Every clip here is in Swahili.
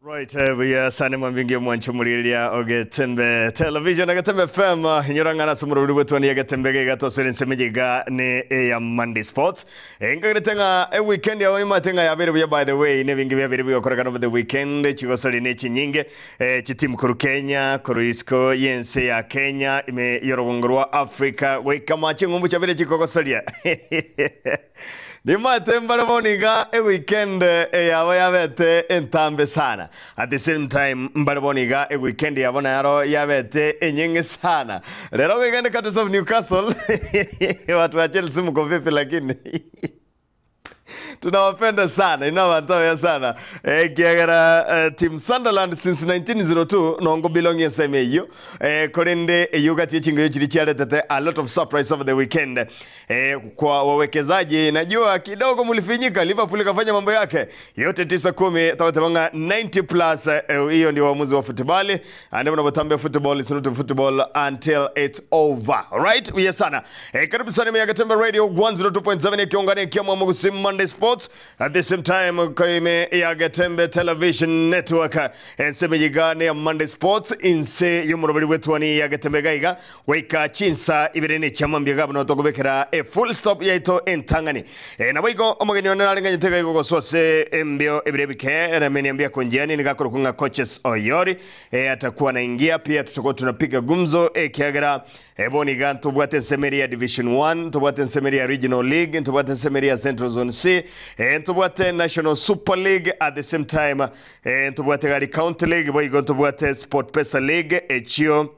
Right, we are Sunday Mambingi Mwanchumulilia Ogetembe Television Ogetembe FM Nyorangana sumururi wetu ni Ogetembe gato sere semejiga ne ya Monday Sports. Ngagretenga weekend ya wani matenga ya very by the way ne vingi very biyokoragana over the weekend chigosali ne chinyinge chitimu kuru Kenya kuruisko yense ya Kenya ime yorogongorwa Africa weka machi ngumbu cha vile chikogosalia. Ni matemba mboniga weekend yawe yabete entambe sana. At the same time mboniga weekend yabona yaro yabete enyenge sana. Lero weekend Cutters of Newcastle watu wa Chelsea mko vipi lakini tunawapenda sana inawatoa sana kiagara team Sunderland since 1902 nongo belongi sema hiyo korende yugati chingo chiri chialetete a lot of surprise over the weekend kwa wawekezaji najua kidogo mlifinyika Liverpool kafanya mambo yake yote 9-10 tawatemanga 90 plus hiyo ndio uamuzi wa football and unapotambe football is not football until it's over right we sana karibu sana ya Gatembe Radio 102.7 kiongane kiamwa Mugusim Monday Sports at the same time kaime ya Gatembe Television Network semejigane ya Monday Sports inse yumurubiri wetu ni ya Gatembe gaiga weka chinsa ibirene chamambye gabo no togobekera full stop yaito entangani na baigo omugeni onera nganye tega igo sose mbio ibirebike na meniambia konjiani nigakoro kunga coaches oyori atakuwa naingia pia tutakuwa tunapiga gumzo kiagara boni gantu bwate semeria division 1 tubwate semeria regional league tubwate semeria central zone C tubwate national super league at the same time tubwate gari county league boigo tubwate sport pesa league echio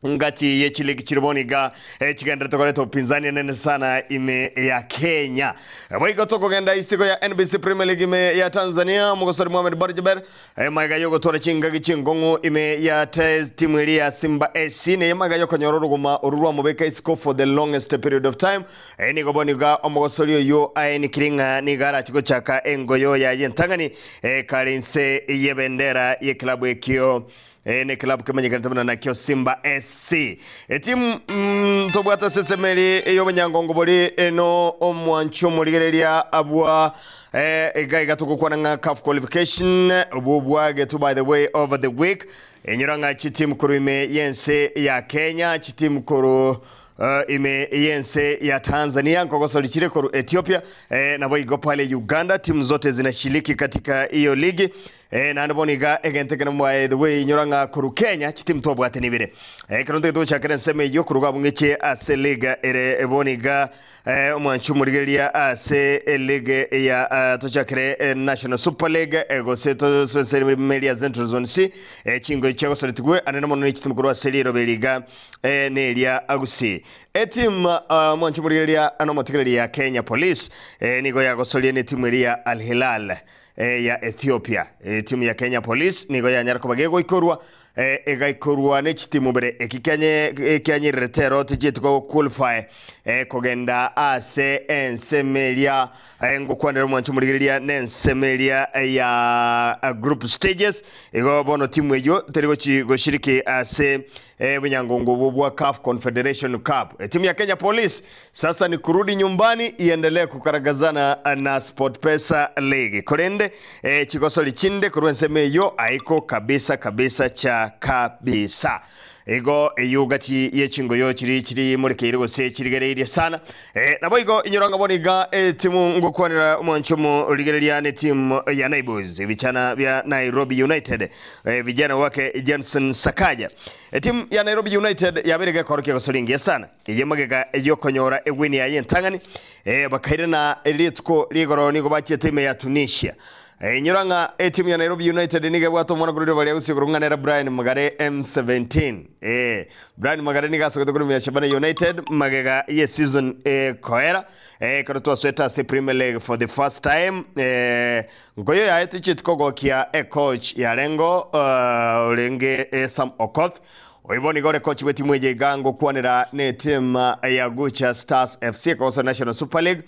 ngati yechi league chiriboniga chiganda tokoleto upinzani nene sana ime ya Kenya boigo toko genda isigo ya NBC Premier League ime ya Tanzania Mugosori Mohamed Barjaber maiga yogo tora chinga gichingongo ime ya timu ya Simba SC ne maiga yoko nyororo guma ururwa mubeka isiko for the longest period of time ni goboniga omugosori yo ni kiringa ni gara chiko chaka engoyo ya yentangani karinse yebendera ye klabu ekio ne club kamenyekana na kyo Simba SC team tobwata sesemeri yobanyangongo boli eno omwancho muligereria abwa egaiga tukukwana nga CAF qualification obubwage to by the way over the week enyuranga chitimu kuru ime yense ya Kenya chitimu kuru ime yense ya Tanzania nkogosoli chile kuru Ethiopia na boigo pale Uganda timu zote zinashiriki katika hiyo ligi na ndaboniga egenteke no the way nyoranga kuru Kenya chitimu tobwate nibire karonde do chakere nseme yo kuruga bungiche ase liga ere boniga omwanchu murigeria ase liga ya tochakere National Super League egoseto senseri media Central Zone C chingo chego solitigwe anena mono ni chitimu kuru ase beliga nelia agusi team mwanchu murigeria anomotigeria Kenya Police nigo ya gosolie ne timu ya Al Hilal ya Ethiopia timu ya Kenya Police nigo ya nyarako bagego ikorwa egaikorwa ne chitimu bere ekikanye retero tijituko qualify kogenda ase ensemelia ngokwanera mwanchu murigeria nensemelia ya group stages ego bono timu ejo terigo goshiriki ase bunyangongo bwa CAF Confederation Cup timu ya Kenya Police sasa ni kurudi nyumbani iendelee kukaragazana na Sport Pesa League korende chigosoli chinde kurwensemeyo aiko kabisa cha kabisa ego eyugati yechingo yo chiri muri gose chirigereire sana nabo igo inyoranga boniga timu ngokwanira umwancho mu ligereria ne timu ya Neighbours bichana bya Nairobi United vijana wake Johnson Sakaja timu ya Nairobi United yaberega koroke gosolingi sana yemagega yokonyora ewini ya yentangani bakairana elitko ligoro nigo bache timu ya Tunisia nyoranga timu ya Nairobi United nige bwato mwana kuriro bali usi kurunganira Brian Magare M17 Brian Magare niga sokoto kuri ya Shabana United magega ye season koera karoto sweta se Premier League for the first time ngoyo ya etichit kogo kia coach ya Rengo Olenge Sam Okoth oiboni gore coach we timu ye gango kwanira ne team ya Gucha Stars FC kwa National Super League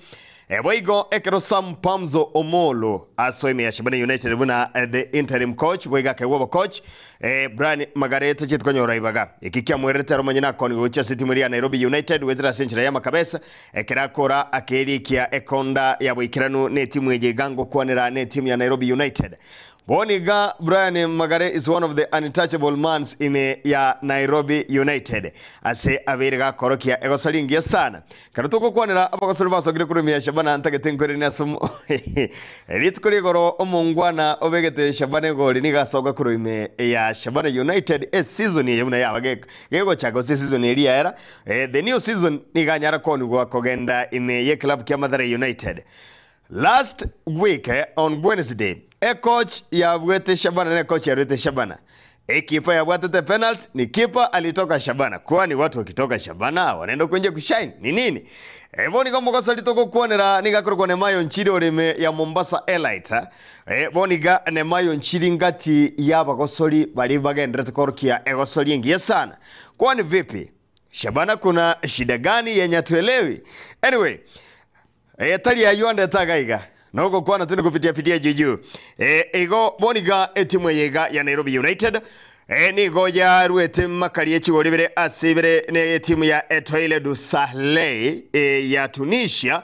boigo ekero Sam Pamzo Omolo aso ime ya Shabana United buna the interim coach boiga ke wobo coach Brian Magarete chitkonyo ibaga ikikia mwerete romanyina koni gocha City muri ya Nairobi United wethera century ya makabesa kirakora akerikia ekonda ya bwikiranu ne timu yeje gango kwanira ne timu ya Nairobi United. Boniga Brian Magare is one of the untouchable mans in ya Nairobi United. Ase abiriga korokia egosalingia sana. Karutuko kwanira abakosori basogire kurumia Shabana antagetenkore ni asumu. Ritkuri goro omongwana obegete Shabana goli niga soga kurumia ya Shabana United season yuna ya bageko. Gego chago season eri era. The new season niga nyara konu gwa kogenda in ye club kia Mathare United. Last week on Wednesday, coach ya Bwete Shabana na coach ya Rete Shabana. Kipa ya Bwete penalty ni kipa alitoka Shabana. Kwani watu wakitoka Shabana wanaenda kwenye kushine. Ni nini? Boni kama kosa litoko kuonera niga kuroko ne mayo nchiri oreme ya Mombasa Elite. Boni ga ne mayo nchiri ngati ya bakosoli bali bagendera tukorokia egosoli ngiye sana. Kwani vipi? Shabana kuna shida gani yenye tuelewi? Anyway, tali ya yuanda tagaiga noko kwana tuni kupitia juju ego boniga timu yega ya Nairobi United nigo ya ruete makari chigolibere asibere ne timu ya Etoile du Sahel ya Tunisia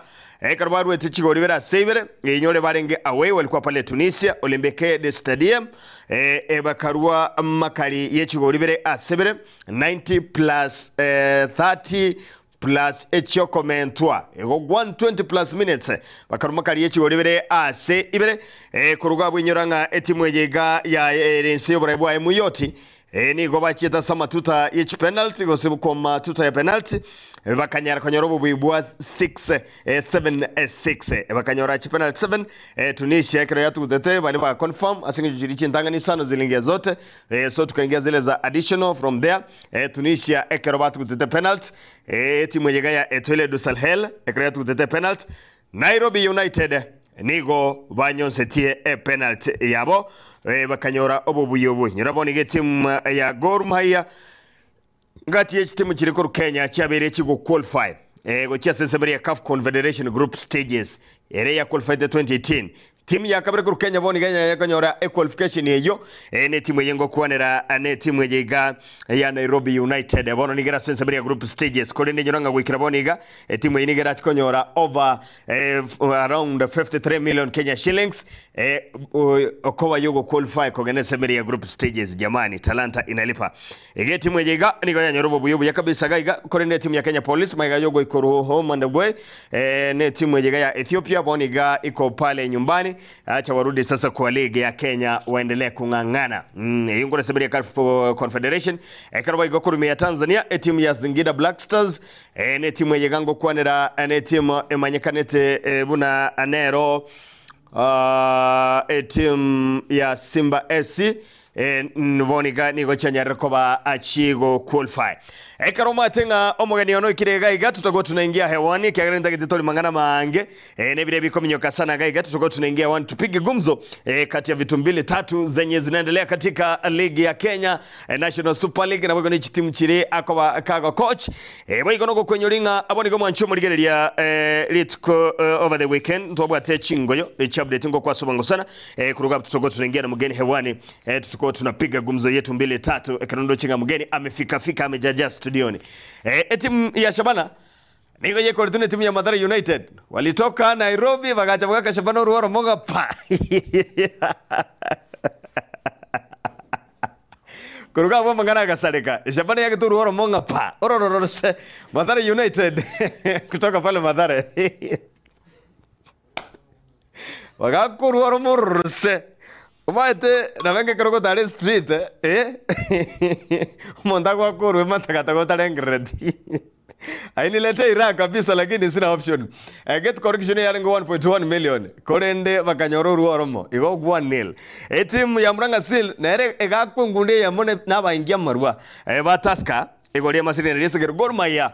karba ruete chigolibere asibere nyole barenge away walikuwa pale Tunisia Olympique de Stadium bakarua makari yechigolibere asibere 90 plus 30 plus echoko mentwa ego 120 plus minutes bakaruma kali yechi olibere ase ibere kuruga bwinyoranga etimu yega ya rense obraibo ayi muyoti ni goba cheta sama tuta yechi penalty gose bukoma tuta ya penalty bakanyara konyorobo bwibwa 6 bakanyora chi penalty 7 Tunisia kero yatu dete bali ba confirm asinge jirichi ndangani sana zilingia zote so tukaingia zile za additional from there Tunisia ekero batu dete penalty timu yega ya Etoile du Sahel ekero yatu dete penalty Nairobi United nigo banyonsetie penalty yabo bakanyora obubuyobu nyiraboni getimu ya Gor Mahia ngati timu chiriko Kenya chabere chigo qualify go chasesebere CAF Confederation Group Stages ere qualify the 2018 timu ya kabere Kenya boni Kenya yakanyora qualification yeyo ne timu yengo kwanera ne timu yega ya Nairobi United bono nigera sensebere group stages ko ne nyoranga gwikira boniga timu yinigera tikonyora over around 53 million Kenya shillings okowa yogo qualify ko gene sebere group stages jamani talanta inalipa timu yega nigo ya Nairobi buyobu yakabisa gaiga ko ne timu ya Kenya Police maiga yogo ikoro home and away ne timu yega ya Ethiopia boniga iko pale nyumbani acha warudi sasa kwa ligi ya Kenya waendelee kungangana yungo na sabiri ya CAF Confederation karwa igokuru ya Tanzania timu ya Singida Black Stars ne timu ya gango kwanera ne timu emanyekanete buna anero timu ya Simba SC nuboniga nigo chanya rekoba achigo qualify karoma tenga omogani ono ikirega iga tutago tunaingia hewani kiagarenda gitoli mangana mange ne vile bikominyoka sana gaiga tutago tunaingia hewani tupige gumzo kati ya vitu mbili tatu zenye zinaendelea katika ligi ya Kenya National Super League na bwo ni timu chire akoba kago coach bwo igono kwenye ringa aboni gomo ancho murigereria litko over the weekend tobwate chingoyo chabde ngo kwa sobango sana kuruga tutago tunaingia na mgeni hewani tutago tunapiga gumzo yetu mbili tatu kanondo chinga mgeni amefika amejaja studioni timu ya Shabana nigo ye kortune timu ya Mathare United walitoka Nairobi bagacha baka Shabana ruoro monga pa kuruga bwo mangana gasareka Shabana yake tu ruoro monga pa orororose Mathare United kutoka pale Mathare wagakuru ruoro morse umaete na venga krogo dale street monda kwa kuru matakata kwa talengredi aini lete ira kabisa lakini sina option get correction ya lengo 1.1 million korende bakanyoro ruoromo igo 1-0 timu ya Murang'a Seal na ere egakungunde ya mone nabaingia marwa bataska egolia masiri nalisegero Gor Mahia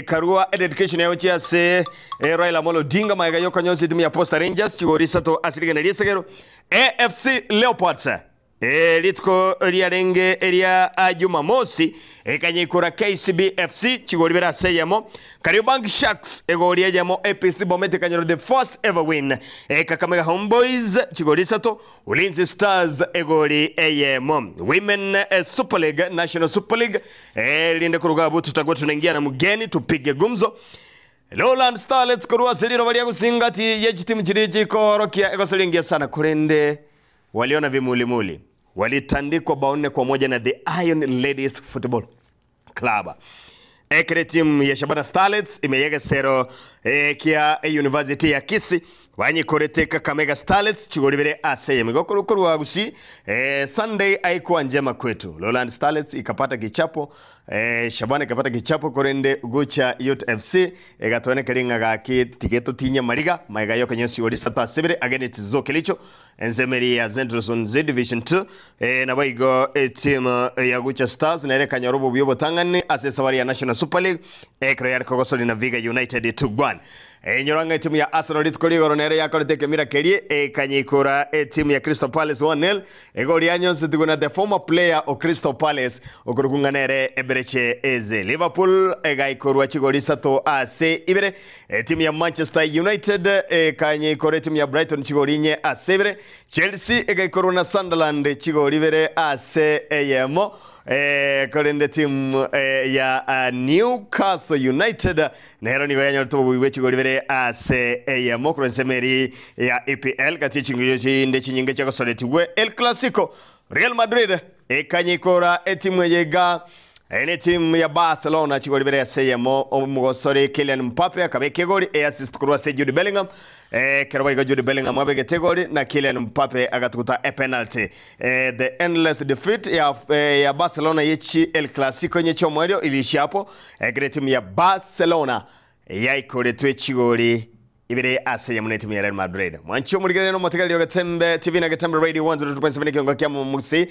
karua education ya ochia se Raila Amolo Odinga maiga yoka nyonsi timu ya Posta Rangers chigori sato asirige nalisegero AFC Leopards Litko riarenge eria Jumamosi ekanyikura KCB FC chigori bera seyamo Kariobangi Sharks egori yamo APC Bomet kanyoro the first ever win Kakamega Homeboys chigori sato Ulinzi Stars egori eyemo Women Super League National Super League linde kuruga butu tutakuwa tunaingia na mgeni tupige gumzo Lowland Starlets kurua siliro walia kusingati yeji timu chirichi korokia ekosolingia sana kurende waliona vimulimuli walitandikwa bao 4-1 na the Iron Ladies Football Club. Ekre timu ya Shabana Starlets imeyega sero kia University ya Kisii wanyi koreteka Kakamega Starlets chigoribere aseye migokuru wagusi Sunday haikuwa njema kwetu. Lowland Starlets ikapata kichapo Shabana ikapata kichapo korende gucha Youth FC egatone keringa gaki tiketo tinya mariga maiga yoka nyosi wodi sata sebere against Zokelicho enzemeri ya Zentroson Z Division 2 na baigo team ya gucha Stars na ereka nyarobo byobo tangane asesawari ya National Super League ekro ya Kogosoli na Viga United 2-1 nyoranga timu ya Arsenal ritkoligoro nere yakoreteke mirakerie kanyikura timu ya Crystal Palace 1-0 egori anyonse tuguna the former player of Crystal Palace okurugunga nere ebereche eze Liverpool egaikorwa chigori sato ase ibere timu ya Manchester United kanyikore timu ya Brighton chigori nye ase ibere Chelsea egaikorwa na Sunderland chigori ibere ase eyemo korende timu ya Newcastle United nero ni goyanyo tubu wiwechi golivere ase ya mokro semeri ya EPL kati chingiyo chinde chinyinge chako soletiwe El Clasico Real Madrid kanyikora timu yega ene timu ya Barcelona chigolivere ase ya mugosore Kylian Mbappe akabeke goli assist kurwa se Jude Bellingham kerwa Jude Bellingham abege tegoli na Kylian Mbappe agatukuta penalty the endless defeat ya Barcelona yechi El Clasico nyecho mwario iliishia hapo timu ya Barcelona yaikoretwe chigoli ibere ase ya munetimu ya Real Madrid mwancho muligane no motegali yogatembe TV na Gatembe Radio 102.7 kiongo kya musi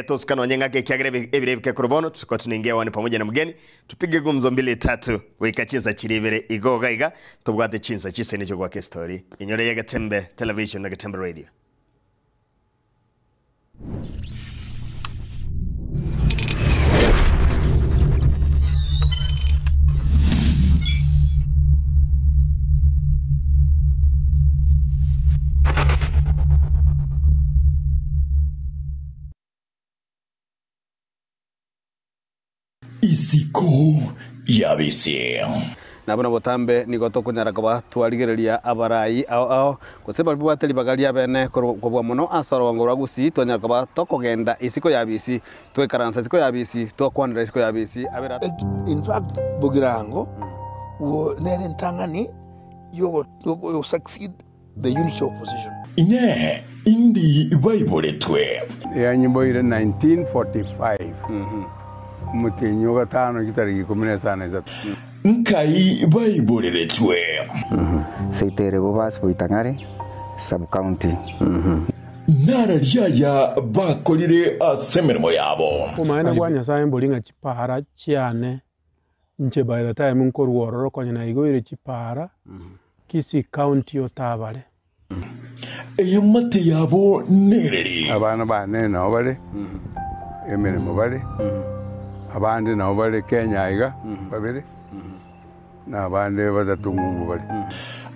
toskano wanyenga ke kyagere ebire ke kurubono tuko tuningia wani pamoja na mgeni tupige gumzo 2-3 wikachinza chiribere igoga iga tubwate chinza chise nicho kwa story inyore ya Gatembe Television na Gatembe Radio. Isiko yabise nabona botambe nigoto kunyaraka batwarigereria abarai ao kuseba bwateli bagalia bene kobwa muno asaro ngora gusi tonyaraka batokogenda isiko yabisi twekaransa isiko yabisi tokwanira isiko yabisi abera in fact Bugirango wo nere ntangani you succeed the unity of opposition ine indi Bible twe ya nyimbo ile 1945 mutinyo gatano kitari gikomene sana izatu nkai Bible twe seitere bobas boitangare sub county nara ryaya bakorire asemermo yabo kumaana gwanya saye mbolinga chipara cyane nche by the time nkoruoro konyana igoire chipara Kisii county otabale eyamate yabo nereri abana bane no bale emeremo bale abandi nabo bali Kenya iga babiri na bandi batatungu bali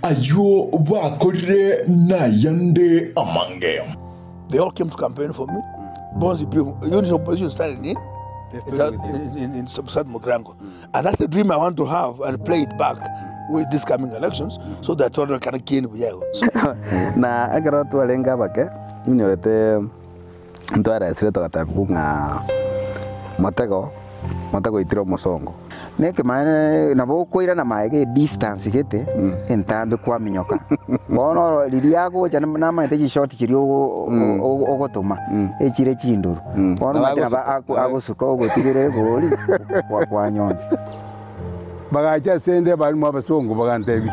ayo bakorire na yande amange they all came to campaign for me because the unity of opposition started in South Mugrango and that's the dream I want to have and play it back with these coming elections so that all can gain buyago na agaro tu alenga bake nyorete ntwara esreto katapunga matego itiro musongo neke mane nabo koira na maege distance gete entambe kwa minyoka bono liliago jana na mate short chiri ogotuma echire chinduru bono matena agosuka ogotigire goli kwa nyonzi bagacha sende bali mu abasongo bagantebi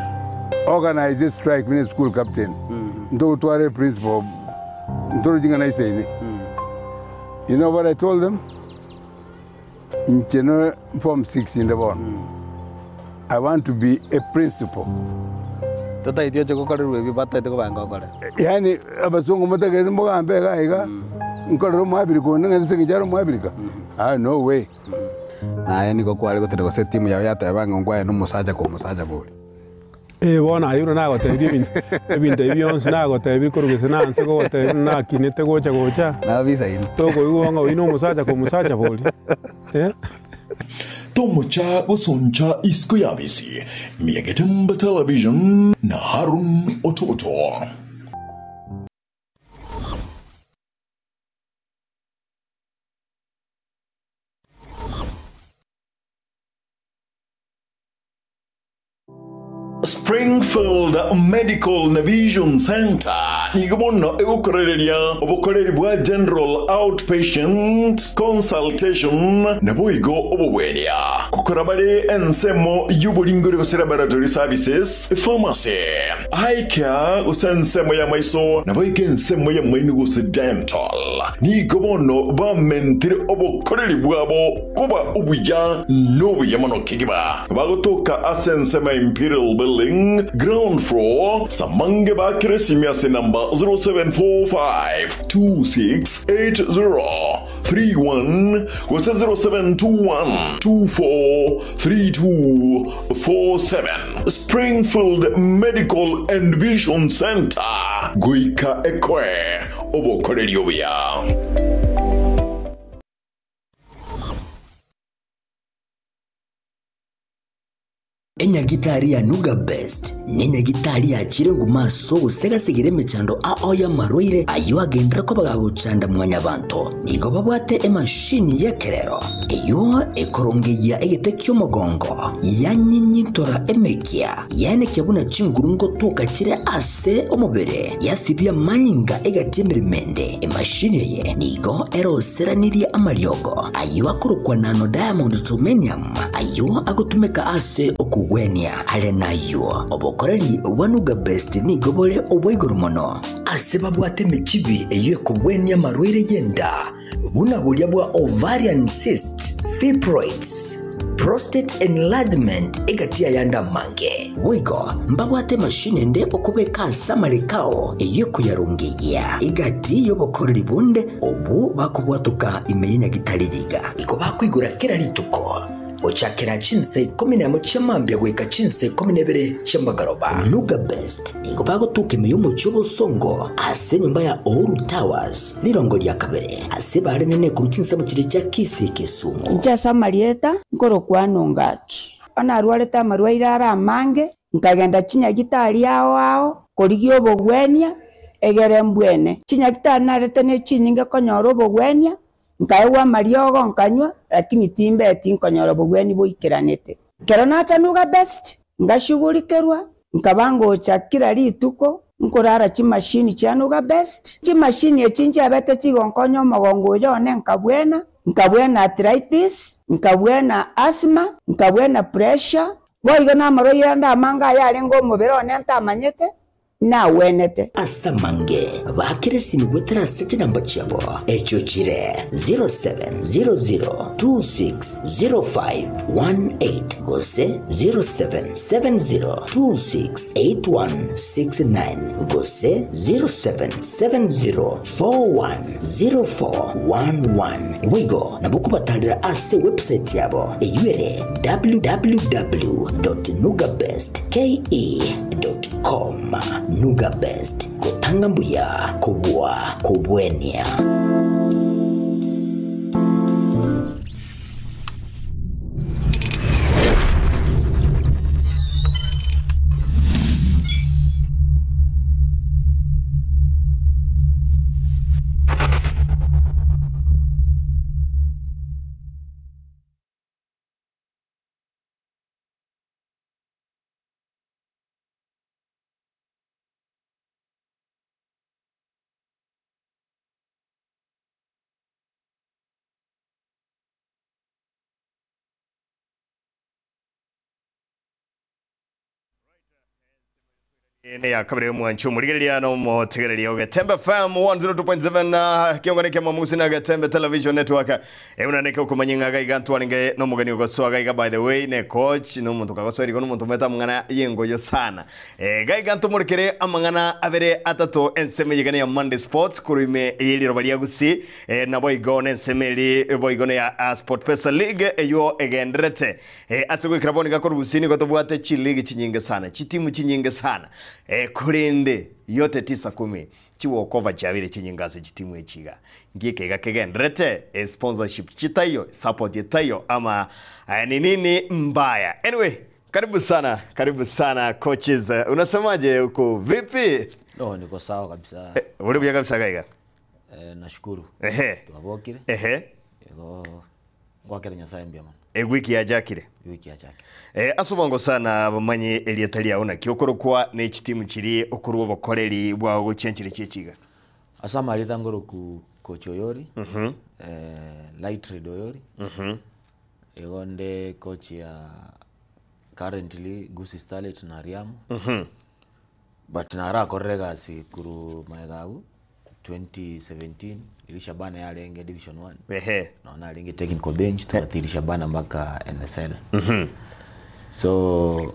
organize a strike with school captain ndo tware principal ndo jinga na isene you know what I told them in Form 6 in the one. I want to be a principal. tota itio choko kare rubi bata itiko banga kare yani abasongo mata ke mboga ambega iga nkorero mwabiri kone ngase ngijaro mwabirika no way naye niko kwari gutire gose timu yao yateba ngongwa no musaja ko musaja buri bona ayuro nagotebia ebinto ebionsi nagotebia korugese nanse gogotebia nakinete gocha na visa ini tokoigwa ng'a oino omusacha ko musacha bori Tomocha gusoncha isiko yabisi Miagetemba Television na Harun Ototo. Springfield Medical Vision Center nigomono egukorereria obukoreri bwa general outpatient consultation nabuigo obubweria kukora bari ensemo y'uburingori gose laboratory services pharmacy eye care gose ensemo ya maiso nabuigo ensemo ya maino gose dental nigomono bamentire obukoreri bwabo kuba ubuya n'obuyamano kigiba bagotoka asensema Imperial Building ground floor Samange Bakire Simiase number 0745268031 was 0721243247 Springfield Medical and Vision Center Guika Ekwe Obokoreriobia. Enyagitari ya Nuga Best n'enyagitari ya chirengu maso gusegasigire emechando ao ya marwaire ayo agendera ko bagaguchanda mwanya bantu nigo babwate emashini yekerero eyo ekorongeya egete ky'omugongo yanyinyitora emekia yane kyabuna chingurungo tuka kire ase omubere yasibya manyinga egatemiremende emashini ye nigo eroseranirie amaryogo ayo akorokwa nano diamond titanium ayo agotumeka ase okugwenia ale nayo obokoreri wanuga best nigo bole obwoigoro mono ase babwate mechibi eyo ekugwenia marwaire yenda buna bulya bwa ovarian cyst fibroids prostate enlargement egatia yanda mange wigo mbabwate mashine nde okubeka samarikao eyo kuyarungiya igati yobokoreri bunde obu bakubwatuka imenya gitarigiga iko bakwigura kera lituko ochakera chinse 11 chamambya gweka chinse 12 chambagaroba Nuga Best nigo bagotuka imiyomo cy'ubo songo ase nyumba ya Ouru Towers lirongo lya kabere ase bare nene ku chinse mu kire cya Kisi Kisumu nja samarieta nkoro kwanongaki ana rwaleta marwaira ara mange nkagenda chinya gitari ao korigyo bogwenia egere mbwene chinya gitari narete ne chinyinge konyoro bogwenia nkaewa mariogo nkanywa lakini timbe tinkonyoro bogweni boikiranete kero nacha Nuga Best ngashugurikerwa nkabango chakira lituko nkorara chimashini cha Nuga Best chimashini echinje abete chigonkonyo mogongo yone nkabwena arthritis nkabwena asthma nkabwena pressure boigo na maroira ndamanga yarengo mubirone ntamanyete na wenete asamange bakirisi nigwetera sete namba chabo echo chire 0700260518 gose 0770268169 gose 0770410411 wigo nabukubatalira ase website yabo eyuere www.nugabestke.com Nuga Best kutanga mbuya kubwenia ne yakabire mwanchu murigeria no motegereria Gatembe FM 102.7 kiongane kya mamusi na Gatembe Television Network unaneka ukumanyinga gaigantu waninge no mugani ugoswa gaiga by the way ne coach no muntu kagosweri ko no muntu meta mungana yengoyo sana gaigantu murikire amangana abere atato enseme yigane ya Monday Sports kurime yili robalia gusi na boygone ensemeli boygone ya Sport Pesa League eyo egendrete atsigwe kraboni gakorubusini gotobwate chi league chinyinge sana chitimu chinyinge sana kurinde yote 9-10 chiwokova chabire chinyingase chitimu echiga ngike gakegendrete sponsorship chitayo support yetayo ama ni nini mbaya. Anyway, karibu sana coaches, unasemaje huko vipi? No, niko sawa kabisa. Ule bya kabisa gaiga. Nashukuru. Tuabokire. Ego gwakere nyasaye mbya man. Wiki ya jakire. Wiki ya jakire. Asubongo sana bamanyi elietalia una kiokorokwa ne chitimu chiri okuruwa bakoreri bwa guchenchire chichiga. Asama alitangoro ku coach Oyori. Light Red Oyori. Ego nde coach ya currently Gusi Starlet na Riamu. But nara korega si kuru maegabu 2017 ilishabana yale enge division 1. Naona alenge technical bench tuatilishabana mpaka NSL. So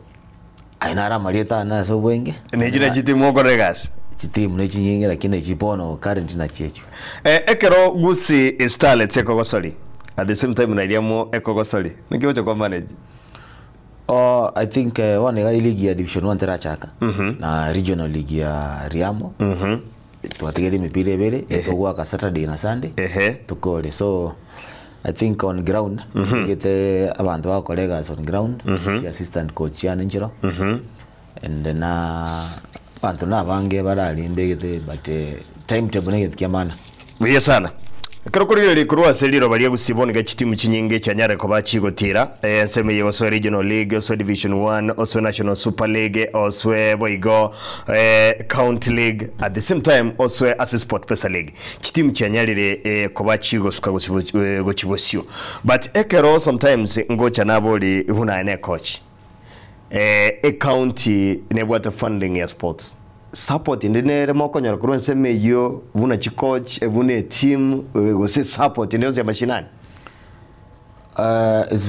ainara marieta na so wenge. Nejina chitimu koregas. Chitimu ne chinyinge lakini chipono current na chechu. Ekero Gusi Starlet ekogosoli. At the same time na Riamu ekogosoli. Nikiwacho kwa manage. I think one league ya division 1 terachaka na regional league ya Riamo. Tuategere mipire bere etogwa ka Saturday na Sunday tukole. So I think on ground get abantu wa colleagues on ground, the assistant coach ya Njiro and then abantu na bange barali ndegete but timetable nget kyamana wiye sana. Kero kurire kurwa seliro bali gusibona gachitimu chinyinge cyanyare ko bachigotira enseme yo so regional league so division 1 also national super league also boygo county league at the same time also as Sport Pesa League chitimu cyanyarire ko bachigosuka gochibosio but ekero sometimes ngocha naboli huna ne coach county ne bwata funding ya sports support indinere mokonyara kuronse meyo buna chikoach buna team go say support ndio ya mashinani. It's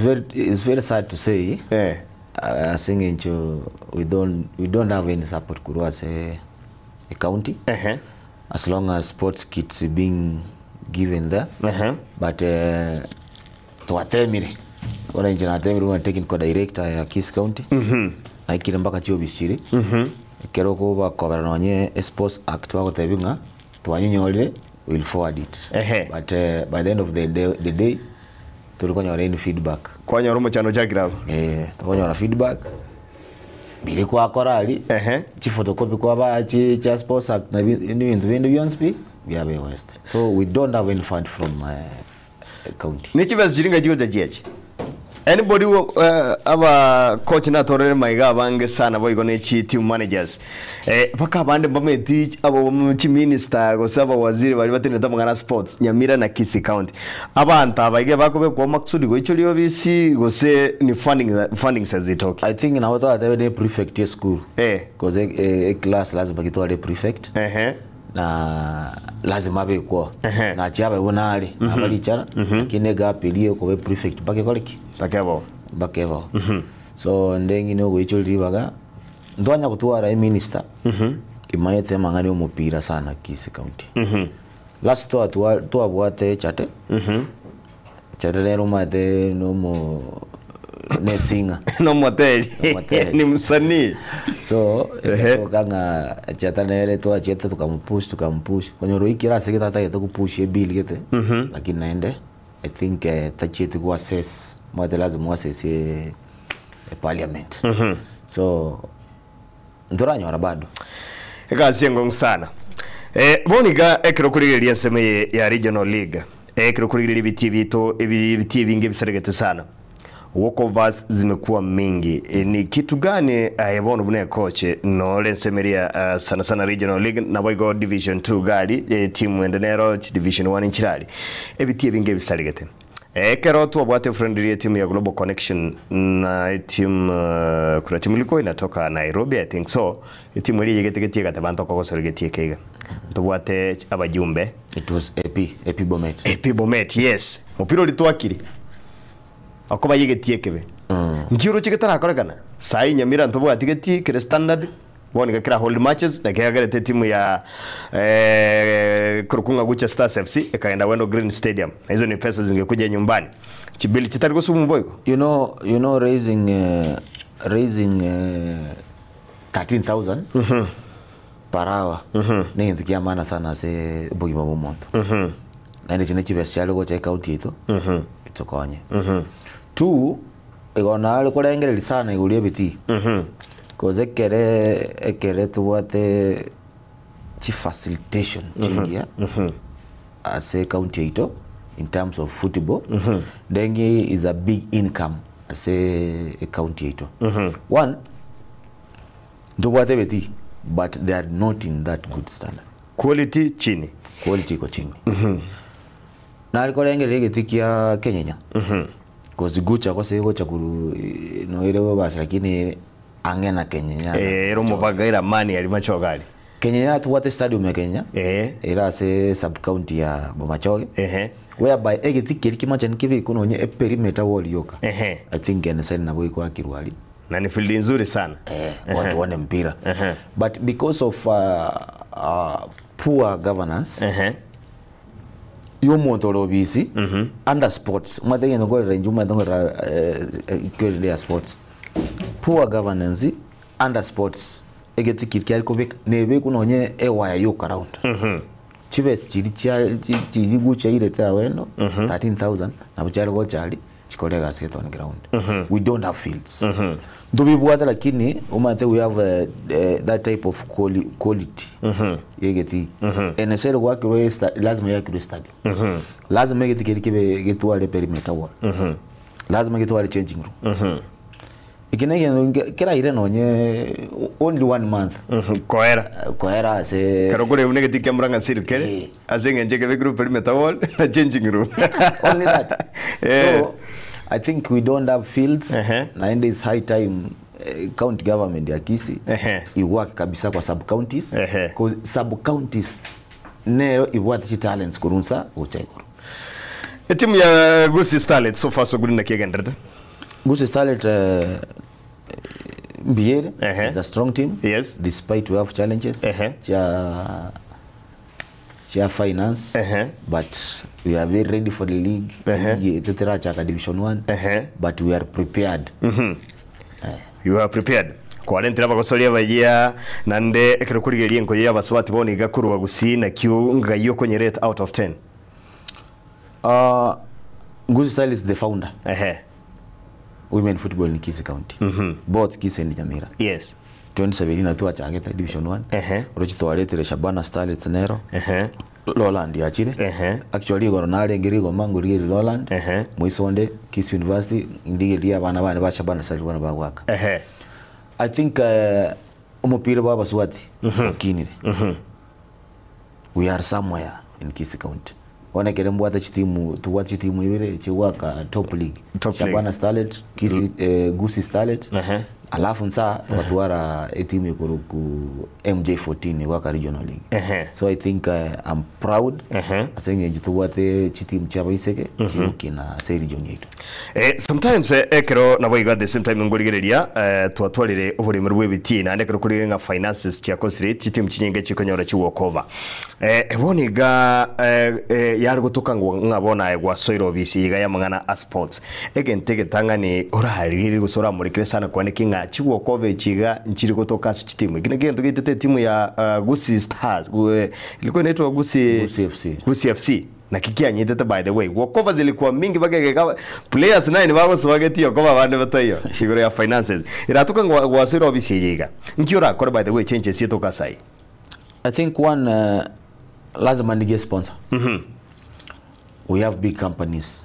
very sad to say. Saying we don't have any support kurwas a county. As long as sports kits being given there. But to atemire wala injina atemire una taking ko director ya Kiss County. Na ikire mpaka chio bishiri. Kero ko ba coveranonye sports act wa kotebinga twanyonyole will forward it. But by the end of the day tulikonyora any feedback kwanyora mu chano cha grab tukonyora feedback bili kwa korali photocopy kwa ba cha sports act na bintu bindu byonspi byabe west. So we don't have any fund from county. Nikibas jiringa jigo jajeje anybody aba coach na torere maiga bange sana boygo ne chi team managers paka bande bameti abo mu minister go saba waziri bali batene tamangana sports Nyamira na Kisii County abanta baige bakobe kwa maksudi go icho liyo bisi go se ni funding says it okay. I think na wata the prefect ya school cause a class lazima kitwale prefect na lazima be kwa na chiaba bonali abali chara kinega pelie ko be prefect bake koliki bakevo so ndengi no goicho libaga ndonya kutwara minister kimayete mangani umupira sana Kisii County last to abwate chate lero mate no mo nesinga no motel ni msanii so kanga chata nere to acheta tukampush konyoro ikira seketa tata kupush bill gete lakini naende I think tacheti ku assess mode lazima assess parliament so ndoranyora bado kazi yangu sana boniga ekero kurigeria nseme ya regional league ekero kurigeria biti bingi biseregete sana walkovers zimekuwa mingi ni kitu gani ayebono bune coach no lensemeria sana regional league na boygo division 2 gali team endenero division 1 inchirali ebiti bingi bisaligete Kero tuwabwate friendly timu ya Global Connection na timu kuna timu ilikuwa inatoka Nairobi, I think so. Timu ili yegetegetie katabanto kwa kusorigetie kega. Tuwabwate abajumbe. It was AP Bomet. AP Bomet, yes. Mupiro lituakiri. Akoba yegetie kebe. Nkiro chiketara akorekana. Sai Nyamira ntubwate getie kere standard. Boni kakira hold matches na kagere timu ya Kurukunga Gucha Stars FC ikaenda Wendo Green Stadium. Na hizo ni pesa zingekuja nyumbani. Chibili chitari ko sumu boyko. You know raising 13,000 per hour. Ni ntikia maana sana se bogi babu monto. Na ni chine chibes chalo go check out yetu. Itokonye. 2 igona ale kurengere sana igulie biti. Koze ekere tuwate chi facilitation chingia as a county ito in terms of football. Dengi is a big income as a county ito. One, tuwate beti, but they are not in that good standard. Quality chini. Quality ko chini. Na aliko engere getikia Kenya. Kozi Gucha ko se gocha kuru no irewe basi lakini angena Kenya. Romo bagaira mani alimachogali. Kenya tuwate stadium ya Kenya. Ira se sub county ya Bomachoge. Whereby egetikiri kimacha nikivi kuno nye perimeter wall yoka. I think NSL na boy kwa Kirwali. Na ni field nzuri sana. Watu wane mpira. But because of poor governance, yo montoro bisi under sports mwadenge ngo renjuma ngo kweli sports. Poor governance under sports egetikiri kyali kobek nebe kunonye ewaya yoka around. Chibes chiri Gucha ile ta weno 13,000 na buchalo go chali chikolega set on ground. We don't have fields. Ndubibwata lakini umate we have that type of quality. Yegeti NSL kwa kiro lazima yakiro stadium. Lazima yegeti kibe getwale perimeter wall. Lazima getwale changing room. Ikine kira ire nonye only 1 month. Koera se karokore unegeti kamranga sirkere azenga njeke group perimeter wall na changing room. Only that. So I think we don't have fields. Na it is high time county government ya Kisii iwork kabisa kwa sub counties because sub counties nero iwati talents kurunsa uchayikuru. Timu ya Gusii Starlets so far so good na kigendrete. Gusii Starlets Biere is a strong team. Yes. Despite we have challenges. Finance. But we are very ready for the league. Division 1. But we are prepared. You are prepared. Kwa lentira bagosoria bagia nande ekirukurigerie nkoye abaswati boni gakuru Bagusii na kiunga yo kwenye rate out of 10. Gusii Starlets is the founder. Women football in Kisii County. Both Kisii and Nyamira. Yes. 2017 atuwa chageta Division 1. Rochi tuwaletire Shabana Starlets Nero. Lowland ya chile. Actually goronari ngirigo manguriri Lowland. Muisonde Kisii University ndigiria bana ba Shabana Starlets bana bagwaka. I think umupira baba swati kinire. We are somewhere in Kisii County. Wana kerembo hata chitimu tuwati timu ibere chiwaka top league. Shabana Starlets, Gusii Starlets. Alafu nsa watuwara timu yukuru ku MJ14 waka regional league. So I think I'm proud. Asenge njituwate chitimu chaba iseke chiuki na say region yetu. Sometimes ekero na boiga the same time ngoligereria twatwalire uburi muri biti na ndekero kuri nga finances chia considerate chitimu chinyenge chikonyora chiwo cover. Eboni ga yari gutuka ngabona egwa soiro bisi ga yamangana sports. Egentege tangani orari gusora muri kresana kwanekinga chiwo cover chiga nchiri kutoka chitimu. Kine gento gitete timu ya Gusii Stars. Ilikuwa inaitwa Gusii FC. Na kikia nyitete by the way. Wakova zilikuwa mingi bagege kama players 9 bago swageti yokova bande batayo. Siguro ya finances. Iratuka ngwa soiro bisi yiga. Nkiora kwa by the way changes yeto kasai. I think one lazima nige sponsor. We have big companies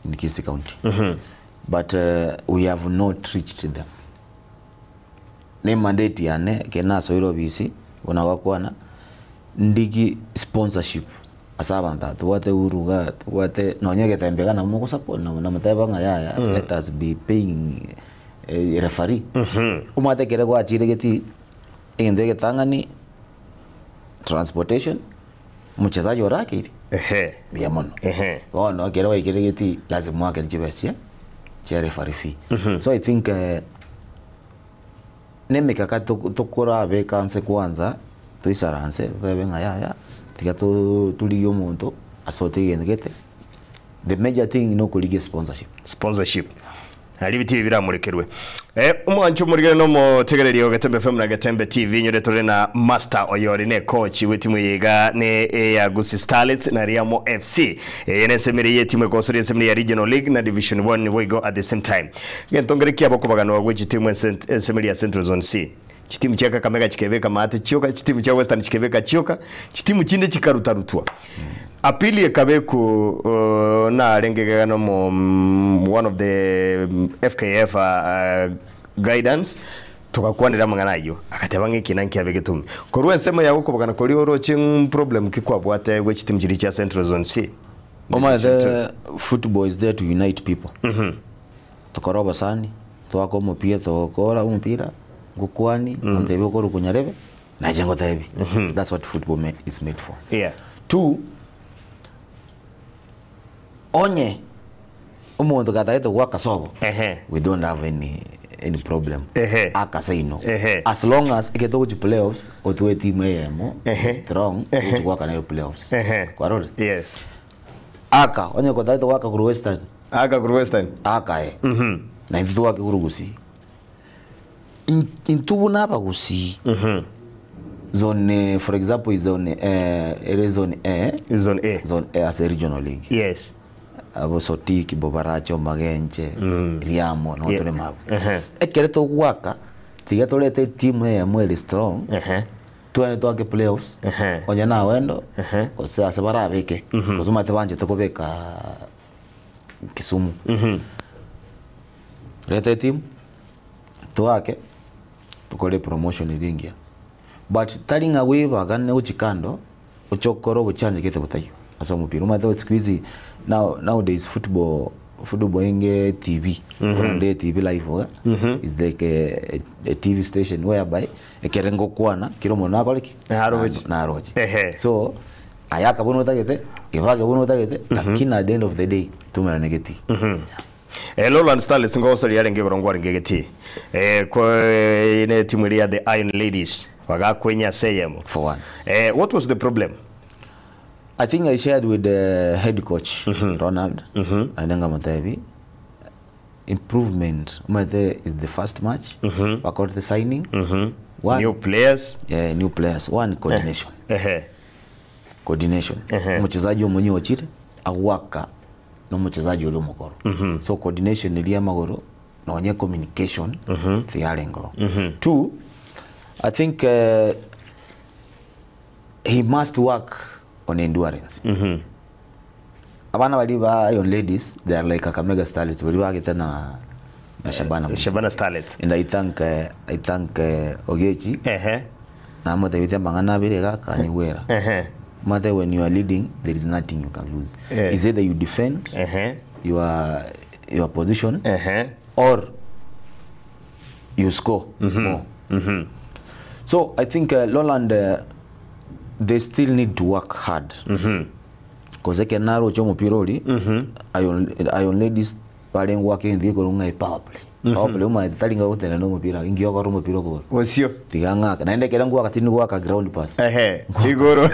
in Kisii County. But we have not reached them. Ne mandate yane kena soiro bisi unawakwana ndigi sponsorship asaba nta tuwate uruga tuwate nonyege tembega na muko support na mteba ngaya let us be paying referee umate kere kwa chire geti ingende tangani transportation mchezaji oraki bia mono ono kere wa kere geti lazima wake jibesia cha referee fee so I think nemeka tukora be kanse kwanza tuisaranse tebe ngaya tiga tuliyo muntu asote gete the major thing no kulige sponsorship ali biti biramurekerwe umwancu murigere no mutegererio Gatembe FM na Gatembe TV nyore tore na master oyori ne coach wetimu yiga ne ya Gusii Starlets na Riamo FC yene semiri yetimu kosori semiri ya Regional League na Division 1 we go at the same time gentongere kiabo kubagano wa timu semiri ya Central Zone C chitimu chaka Kakamega chikeveka mate chioka chitimu cha Western chikeveka chioka chitimu chinde chikarutarutwa apili ekabeku na rengega no one of the FKF guidance tukakwanira mangana yo akateba ngiki nanki abegitumi korwe nsema yawo kubagana kori oroching problem kikwabwate we chitimu chiri cha Central Zone C the football is there to unite people tukoroba sani twako mupira tokora umupira gukwani ndebe ko rukunyarebe na jengo tabi that's what football is made for. Two, onye umuntu kataito kwa kasobo we don't have any problem aka say no as long as iketo ku playoffs otwe team yemo strong kwa kana playoffs kwa road aka onye kataito waka ku Western aka na ndio wake ku Gusii intubu napa Gusii zone for example is zone zone A as a regional league abo Sotiki Bobaracho Magenche Riamo no tole mabu ekereto gwaka tiga tolete team ya mweli strong tuane toke playoffs onya na wendo ose asabara beke kozuma tebanje tokobeka Kisumu lete team tuake tukole promotion iringia but telling away bagane uchikando uchokoro buchanje kete butayo aso mupira umatho squeeze nowadays football enge TV and TV live is like a TV station whereby ekerengo kwana kiromo nakoleki na roji so ayaka bono tagete ibage bono tagete lakini at the end of the day tumera negeti Lowland Starlets ngosori yarenge gorongwa ngegeti ko ine timu ya the Iron Ladies wagakwenya seyemo for one what was the problem? I think I shared with the head coach Ronald Andenga Matabi improvement Mate is the first match about the signing one new players one coordination coordination mchezaji mwenye ochire awaka no mchezaji ule mukoro so coordination ili amagoro na onye communication thiarengo two I think he must work on endurance abana bali ba Iron Ladies they are like Kakamega Starlets bali bagita na Shabana Starlets and I thank Ogechi na mo tebite mangana birega kaniwera matter when you are leading there is nothing you can lose is either you defend your position or you score more so I think Lowland they still need to work hard because they can narrow chomo piroli Iron Ladies pale working the kolunga power play uma talinga utena no mupira ingio kwa rumo piro ko osio tiganga naende kera ngwa katini kwa ka ground pass igoro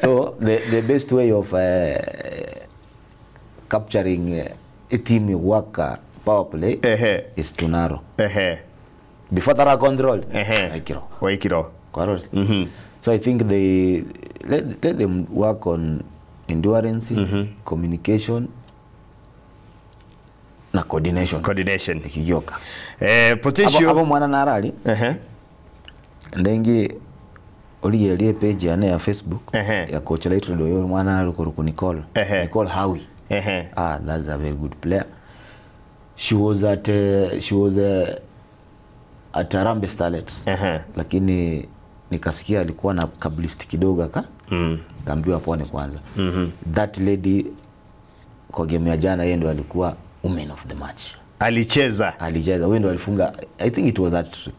so the best way of capturing a team work power play is to narrow before that control waikiro correct so I think they let them work on endurance communication na coordination ikiyoka potential abo mwana narali ndengi oli page ya Facebook ya coach Laitro do mwana aluko Nicole Howie that's a very good player she was at Harambee Starlets lakini nikasikia alikuwa na kablisti kidogo kaambiwa pone kwanza. That lady kwa game ya jana yeye ndo alikuwa woman of the match. Alicheza wewe ndo alifunga, I think it was hat-trick.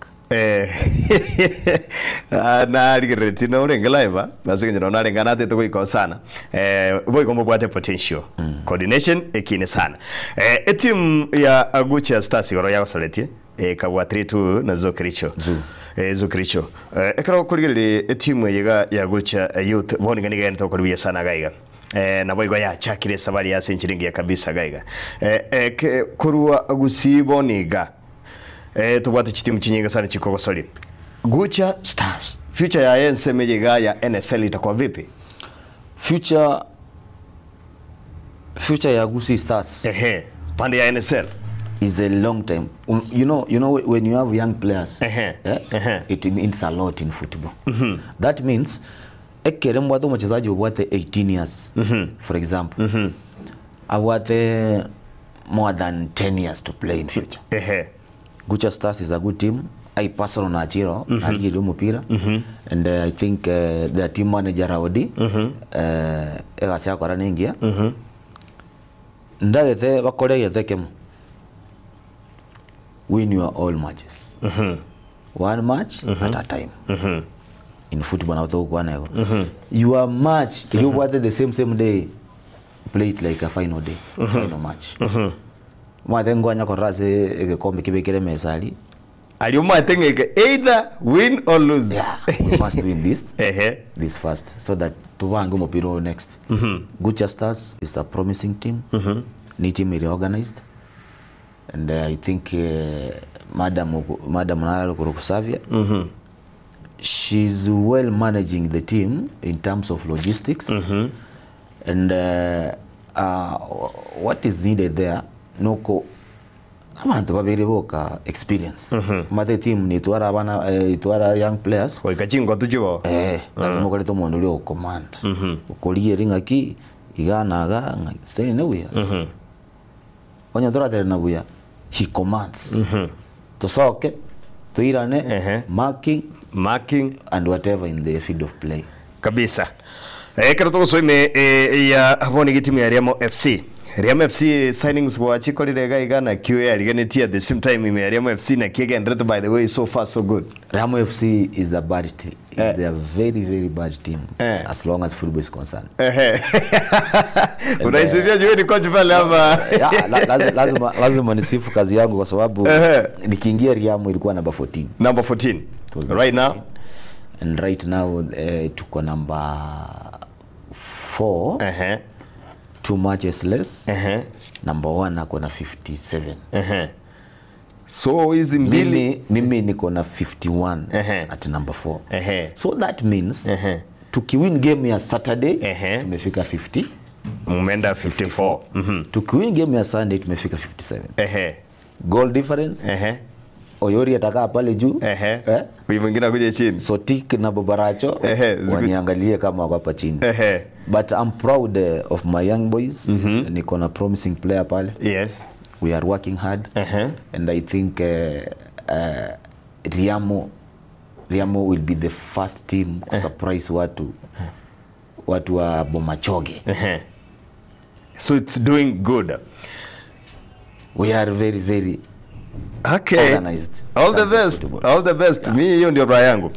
Na aligireti na urenga live basi ngira na renga nate to iko sana boy kombo bwate potential coordination ekine sana team ya Agucha Stars yoro ya Soletie kabwa 3-2 na Zokricho Zokricho ekaro kuligire team yega ya Agucha youth boni ngani gani to kuliye sana gaiga na boy ya chakire sabari ya senchiringi ya kabisa gaiga kurua Agusibo niga tubwate chitimu chinyinga sana chikoko soli. Agucha Stars future ya enseme yega ya NSL itakuwa vipi? Future ya Agusi Stars pande ya NSL is a long time. You know when you have young players, it means a lot in football. That means ekere mwato mchezaji obwate 18 years for example. Awate more than 10 years to play in future. Agucha Stars is a good team. I personally na Chiro aligiri mupira and I think the team manager Raudi egasi akora ningia ndagete bakoreye kemu win your all matches. One match at a time. In football now to kwa nego. Your match you want the same day, play it like a final day, final match. Mwatengo anya korase egekombe kibekere mesali. Aliuma tenge either win or lose. Yeah, we must win this. This first so that tuwange mopiro next. Agucha Stars is a promising team. Ni team reorganized. And I think Madam Nara Kurukusavia, she's well managing the team in terms of logistics. And what is needed there, noko abantu babiri boka experience. Mate team ni tuara young players. Kwa ikachingo tujibo. Lazima kole to mondo lyo command. Ukoliye ringa ki igana ga teni newe. Onya tora tele na buya. He commands. Tusoke, tuirane, marking and whatever in the field of play. Kabisa. Karoto soime ya haboni gitimu ya Riamo FC. Riamo FC signings wa chiko lilega igana QA aligenetia at the same time ime Riamo FC na Kiega and by the way so far so good. Riamo FC is a bad team. They are very bad team as long as football is concerned. Unaisifia juu ni coach pale ama lazima nisifu kazi yangu kwa sababu nikiingia Riamo ilikuwa number 14. Number 14. Right now and right now tuko number 4. 2 matches less. Number 1 ako na 57. So hizi mbili mimi niko na 51 at number 4. So that means tukiwin game ya Saturday tumefika 50. Umeenda 54. Tukiwin game ya Sunday tumefika 57. Goal difference. Oyori atakaa pale juu. Huyu mwingine akuje chini. So Tik na Bobaracho waniangalie kama wako hapa chini. But I'm proud of my young boys. Niko na promising player pale. Yes. We are working hard. And I think Riamo will be the first team to surprise watu wa Bomachoge. So it's doing good. We are very organized. All the best. All the best. Mi hiyo ndio bra yangu.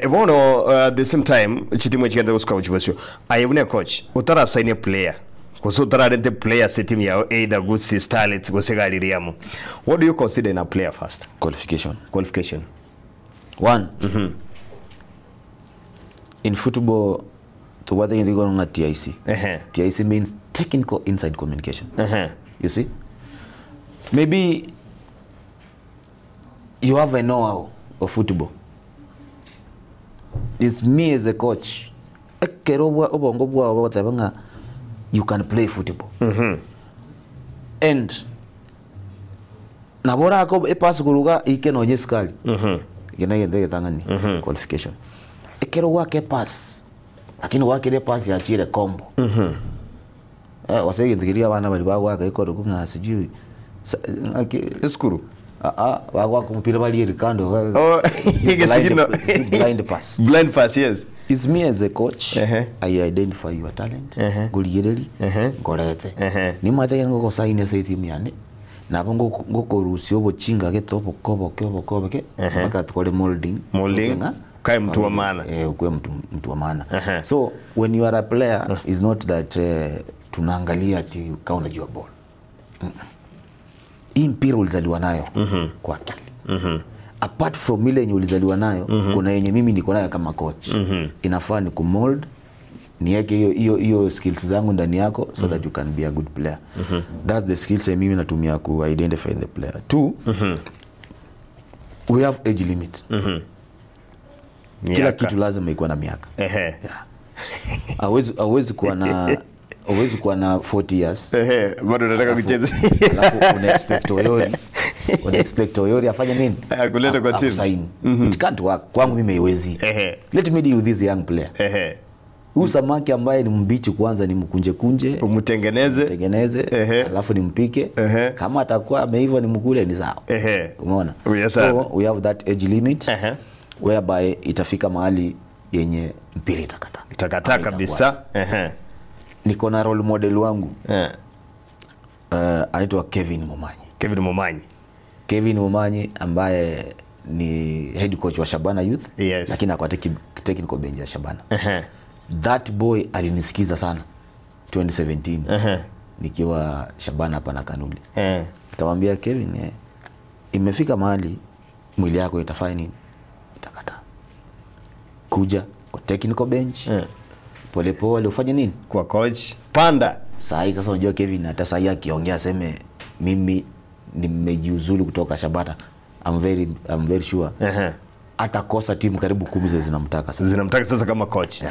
Bono the same time chitimu chikenda kusuka uchibasyo. Ayebune coach, utara sign a player. Kuso utara rente player team ya either Agusi Starlets kusega Riamo. What do you consider in a player first? Qualification. One. In football to what they go on at TIC. TIC means technical inside communication. You see? Maybe you have a know-how of football. It's me as a coach. You can play football. And nabora ako pass kuruga ikenonye skali. Gende tangani qualification. Ekero wake pass. Lakini wake ile pass ya chile combo. Wasege ndikiria bana bali bagwa iko rukunga sijui. Eskuru. Bagwa kumpira bali Ricardo. Oh, blind pass. Blind pass, yes. is me as a coach. I identify your talent. Guliereri. Gorete. Ni mateke ngoko saine se team yani. Na bongo ngoko rusio bochinga getobo kobo ke. Maka tukole molding. Kai mtu wa maana. Ukwe mtu wa maana. So when you are a player is not that tunaangalia ati kama unajua ball. Hii mpira ulizaliwa nayo kwa akili. Apart from ile yenye ulizaliwa nayo, kuna yenye mimi niko nayo kama coach. Inafaa ni kumold, niweke hiyo skills zangu ndani yako so that you can be a good player. That's the skills mimi natumia ku identify the player. 2, we have age limit. Kila kitu lazima ikuwa na miaka. Hawezi kuwa na 40 years. Bado nataka kucheza. Alafu una expect Oyori afanye nini? Kuleta kwa team. It can't work. Kwangu mimi haiwezi. Let me deal with this young player. Huyu samaki ambaye ni mbichi kwanza ni mkunje, umtengeneze, alafu nimpike. Kama atakuwa ameiva ni mkule ni sawa. Umeona? So we have that age limit whereby itafika mahali yenye mpira itakata kabisa. Niko na role model wangu. Anaitwa Kevin Momanyi ambaye ni head coach wa Shabana Youth. Lakini akwa technical bench ya Shabana. That boy alinisikiza sana 2017. Nikiwa Shabana hapa na Kanuli. Nikamwambia Kevin, imefika mahali mwili yako itafanya nini? Itakata. Kuja kwa technical bench. Pole ufanye nini? Kwa coach. Panda. Sasa unajua Kevin hata sasa akiongea aseme mimi nimejiuzulu kutoka Shabata. I'm very sure. Atakosa timu karibu 10 zinamtaka sasa. Zinamtaka sasa kama coach.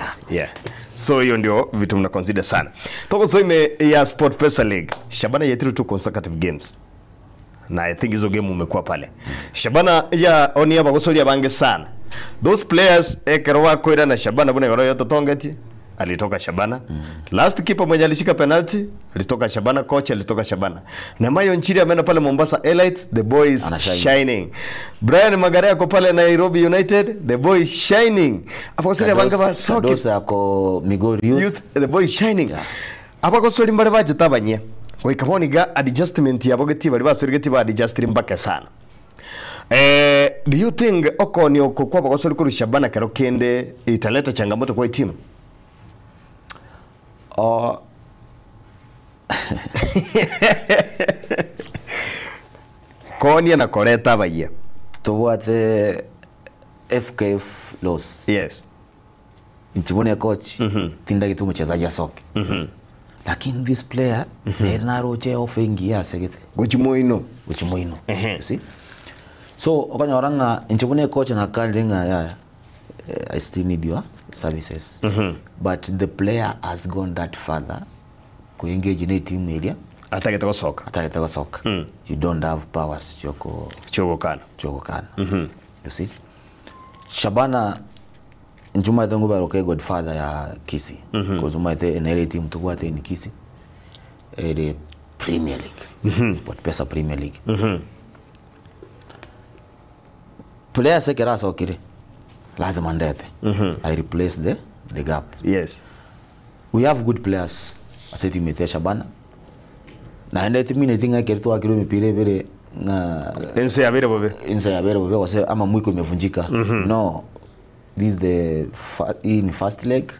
So hiyo ndio vitu mna consider sana. Toko so ya Sport Pesa League. Shabana ya 2 consecutive games. Na I think hizo game umekuwa pale. Shabana ya oni aba gosoria bange sana. Those players ekerwa koira na Shabana bune goro yoto tongeti. Alitoka Shabana. Last keeper mwenye alishika penalty alitoka Shabana, coach alitoka Shabana. Na Mayo Nchiri ameenda pale Mombasa Elites, the boy is shining. Brian Magare ako pale Nairobi United, the boy is shining. Hapo sasa banga soki. Kadosa yako Migori Youth, the boy is shining. Hapo ko sori mbare baje tabanye. Kwa kaboni ga adjustment ya bogeti bali basori ba adjust mbaka sana. Do you think okoni okokwa bako sori kuru Shabana kero kende italeta changamoto kwa timu? Konia na koreta baya. Towate FKF loss. Nchibone coach. Tinda kitu mchezaji soka. Lakini this player Bernardo Cheo fengi ya segete. Uchimoino. See? So okanya oranga nchibone coach na kalenga ya I still need your services. But the player has gone that further to engage in a team area. Ataketaka soka. You don't have powers Chogo Khan. You see? Shabana njuma tongo baroke godfather ya Kisi. Because umaite NRA team tukwate ni Kisi. The Premier League. Sport Pesa Premier League. Player sekera sokire. Lazima ndete. I replace the gap. We have good players. Aseti mete Shabana. Na ndete mimi nitinga kerto akiro mipire bere na ense ya bere bobe wase ama mwiko imevunjika. No. This is the first leg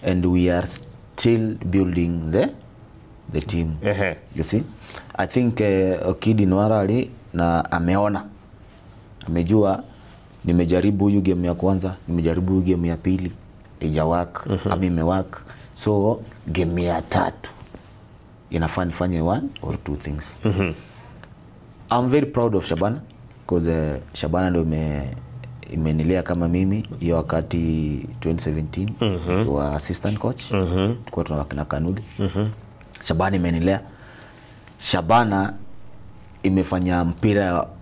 and we are still building the team. You see? I think Okidi Nwara na ameona. Amejua nimejaribu huyu game ya kwanza, nimejaribu huyu game ya pili, haijawaka, ama imewaka. So game ya tatu inafaa nifanye 1 or 2 things. I'm very proud of Shabana because Shabana ndio imenilea kama mimi hiyo wakati 2017 wa assistant coach. Tulikuwa tunawakina Kanuli. Shabana imenilea. Shabana imefanya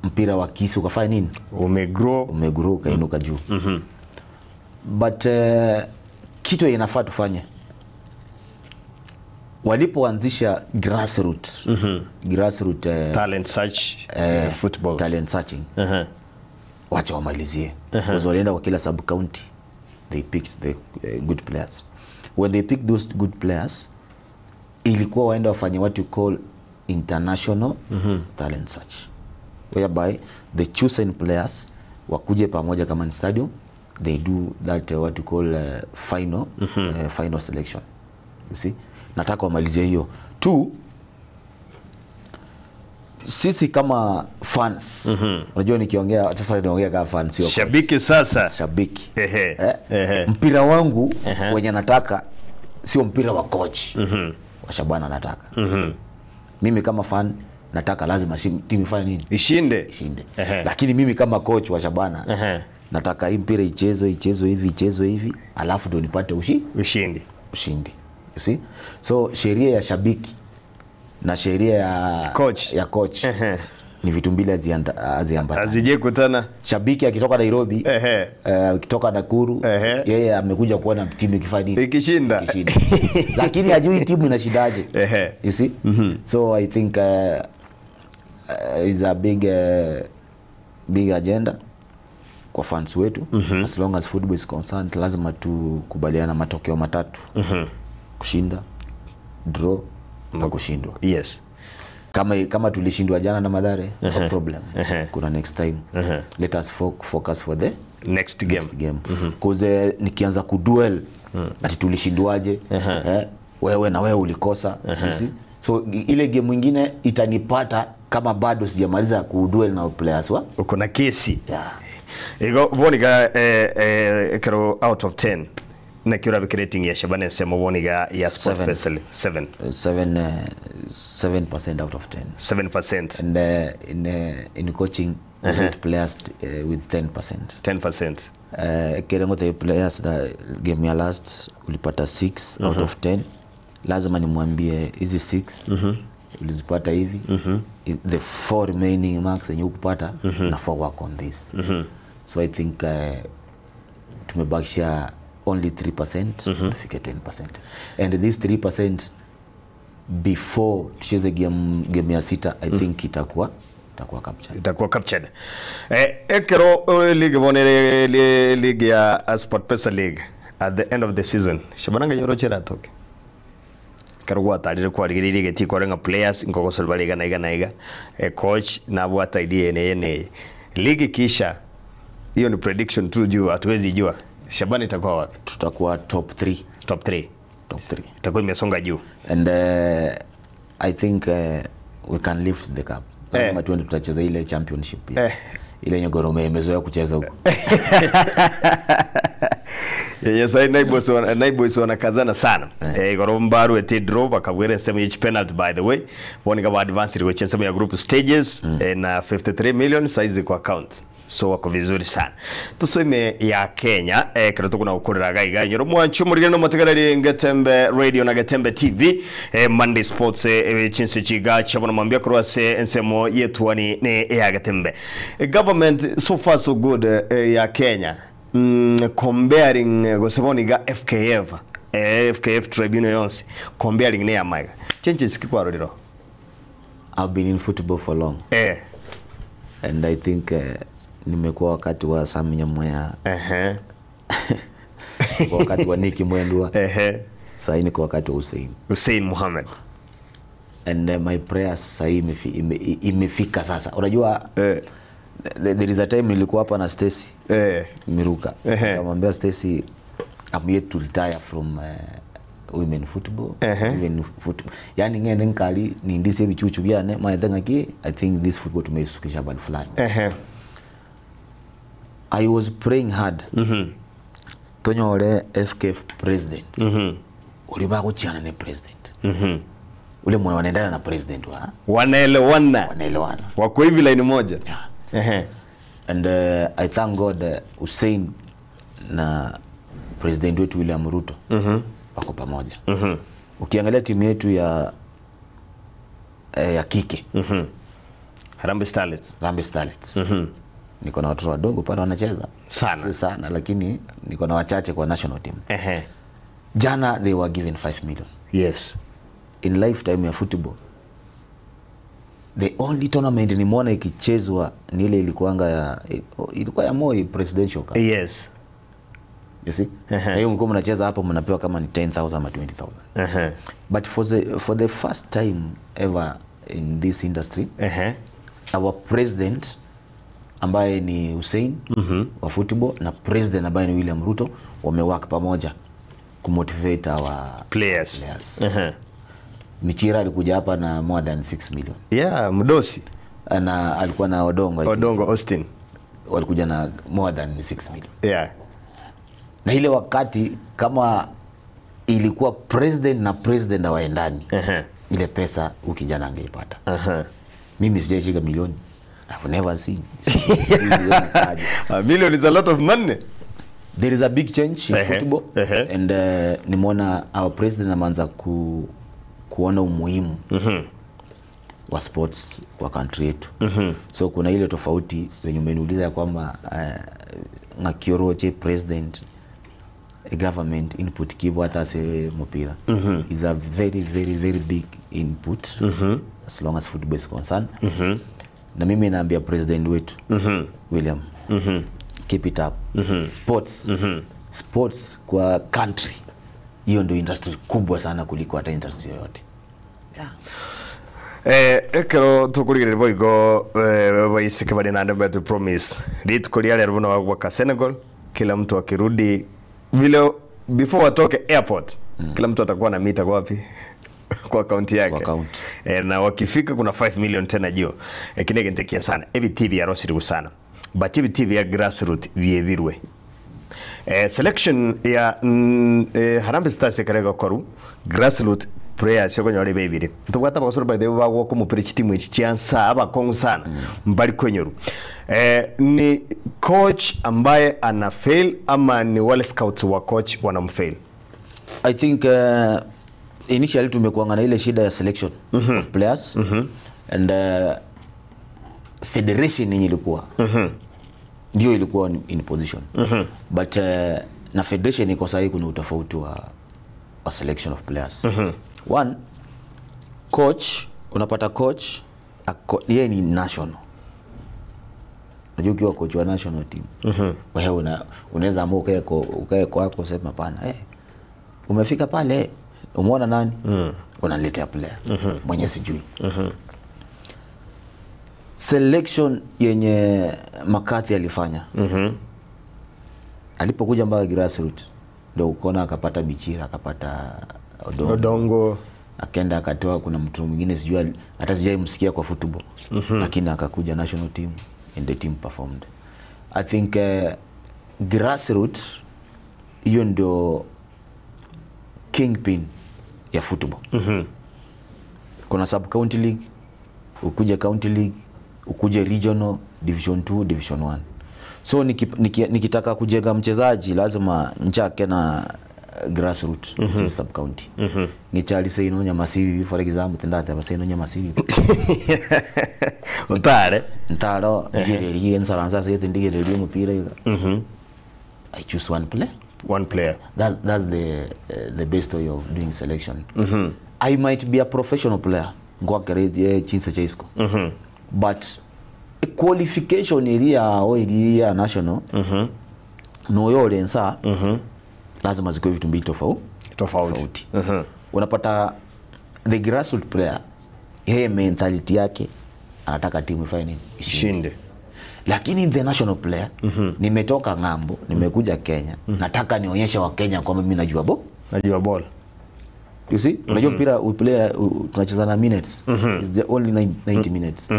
mpira wa Kisi ukafanya nini? Umegrow kainuka juu. But kitu inafaa tufanye walipoanzisha grassroots talent search football talent searching wacha wamalizie because walienda kwa kila sub county they picked the good players. When they picked those good players, ilikuwa waenda wafanye what you call international talent search, whereby the chosen players wakuje pamoja kama ni stadium, they do that what you call final selection. You see, nataka wamalizie hiyo tu. Sisi kama fans, unajua nikiongea sasa niongea kama fans, sio shabiki. Sasa shabiki, mpira wangu wenye nataka sio mpira wa coach wa Shabana nataka. Mimi kama fan nataka lazima timu ifanye nini? Ishinde. Lakini mimi kama coach wa Shabana nataka hii mpira ichezwe hivi, alafu ndio nipate ushindi. You see? So sheria ya shabiki na sheria ya coach ni vitu mbili haziambatani. Azije kutana. Shabiki akitoka Nairobi, akitoka Nakuru, yeye amekuja kuona timu ikifanya nini? Ikishinda. Lakini hajui timu inashindaje. You see? So I think is a big agenda kwa fans wetu. As long as football is concerned, lazima tukubaliana matokeo matatu. Kushinda, draw na kushindwa. Yes. Kama tulishindwa jana na Mathare, no problem. Kuna next time. Let us focus for the next game. Cause nikianza kuduel ati tulishindwaje, wewe na wewe ulikosa, you see? So ile game nyingine itanipata kama bado sijamaliza kuduel na players wa uko na kesi. Ego Boniga kero out of 10 na kiura rating ya Shabana sema Boniga ya Sport Festival 7% out of 10. 7%. And in coaching rate players with 10%. 10%. Kerengo the players that game ya last ulipata 6 out of 10. Lazima nimwambie hizi 6 ulizipata hivi, the 4 remaining marks yenye ukupata na for work on this. So I think tumebakisha only 3% tufike 10%. And this 3% before tucheze game ya 6 I think itakuwa captured. Ekero league bonere league ya Sport Pesa League at the end of the season. Shabananga yorochera toke. Karugwa tarire kwa ligiri geti kwa renga players ngoko solbaliga naiga coach na bwata idea ene league kisha hiyo ni prediction tu juu hatuwezi jua Shabana itakuwa wapi. Tutakuwa top 3 itakuwa imesonga juu. And I think we can lift the cup. Kama tuende tutacheza ile championship ile yenye Gorome imezoea kucheza huko. Yes, Naiboys wanakazana sana. Gorombaru ete draw bakabwere sema each penalty by the way. Woniga wa advance ile sema ya group stages na 53 million size kwa account. So wako vizuri sana. Tusome ya Kenya kero tukuna ukurira gaiga nyoro mwanchu muri no mategarari Gatembe Radio na Gatembe TV Monday Sports chinse chiga chabona mambia kurwase ensemo yetu ni ya Gatembe. Government so far so good ya Kenya. Comparing goseboniga FKF tribunal yonse comparing ne ya maiga changes kikwa rodiro. I've been in football for long. And I think nimekuwa wakati wa Sami Nyamwea. Wakati wa Nicky Mwendwa. Sasa niko wakati wa Hussein Mohamed. And my prayers sasa imefika sasa. Unajua there is a time nilikuwa hapa na Stacy Miruka. Nikamwambia Stacy, I'm yet to retire from women football. Yani ngene nkali ni ndise bichuchu byane mayenga ki I think this football tumeisukisha bali fulani. I was praying hard. Tonyore FKF president. Uliba kuchiana ne president. Ule mwe wanaendana na president wa. Wanaelewana. Wako hivi line moja. And I thank God Hussein na president wetu William Ruto wako pamoja. Ukiangalia timu yetu ya kike. Harambee Starlets. Niko na watoto wadogo pale wanacheza sana lakini niko na wachache kwa national team. Jana they were given 5 million. Yes. In lifetime ya football. The only tournament nimeona ikichezwa ni ile ilikuwa ya Moi presidential cup. Yes. You see? Hiyo mko mnacheza hapo mnapewa kama ni 10,000 ama 20,000. But for the first time ever in this industry, our president ambaye ni Hussein wa football na president ambaye ni William Ruto wamework pamoja kumotivate our players. Michira alikuja hapa na more than 6 million. Yeah, Mdosi. Na alikuwa na Odongo Austin. Walikuja na more than 6 million. Yeah. Na ile wakati kama ilikuwa president na president waendani. Ile pesa ukijana angeipata. Mimi sijaishika milioni. I've never seen. A million is a lot of money. There is a big change in football and nimeona our president ameanza kuona umuhimu wa sports kwa country yetu. So kuna ile tofauti wenye umeniuliza ya kwamba ngakioroche president government input kibo hata se mpira is a very very very big input as long as football is concerned. Na mimi naambia president wetu William keep it up. Sports kwa country hiyo ndio industry kubwa sana kuliko hata industry yoyote. Ekero tukurigirira boigo baisike bali nande betu promise lit kuliale rubuna wa Senegal, kila mtu akirudi vile before watoke airport kila mtu atakuwa na mita wapi kwa kaunti yake. Na wakifika kuna 5 million tena jio. Kinege ntekia sana. Evi TV ya Rosiri sana. But evi TV ya grassroots vievirwe. Selection ya Harambee Stars yakarega koru grassroots players yoko nyore bebiri. Tubwata bakosoro by the way wako mu preach team ichiansa abakongu sana mbali kwenyoru. Ni coach ambaye ana fail ama ni wale scouts wa coach wanamfail? I think initially tumekuanga na ile shida ya selection of players and federation yenye ilikuwa ndio ilikuwa in position but na federation iko sahihi kuna utofauti wa selection of players. One, coach, unapata coach yeye ni national. Unajua ukiwa coach wa national team wewe unaweza amua ukae kwako sema pana umefika pale umeona nani unaletea player mwenye sijui. Selection yenye Makati alifanya alipokuja mpaka grassroots ndio ukoona akapata Michira akapata Odongo akaenda akatoa kuna mtu mwingine sijui hata sijaimsikia kwa football lakini akakuja national team and the team performed. I think grassroots hiyo ndio kingpin ya football. Kuna sub county league, ukuje county league, ukuje regional, division 2, division 1. So nikitaka kujenga mchezaji lazima nchake na grassroots sub county. Ngichali say inonya masivi for example tendata base inonya masivi. Ntaro ngireri ensaranza say tendigireri mupira. I choose one player. That's the best way of doing selection. I might be a professional player ngwakereje chinsa chaisko. But a qualification area national no yorensa lazima ziko vitu mbili tofauti. Unapata the grassroots player yeye mentality yake anataka timu ifanye ishinde. Lakini the national player nimetoka ngambo, nimekuja Kenya, nataka nionyeshe wa Kenya kwamba mimi najua ball. You see? Unajua mpira we play tunacheza na minutes. It's the only 90 minutes.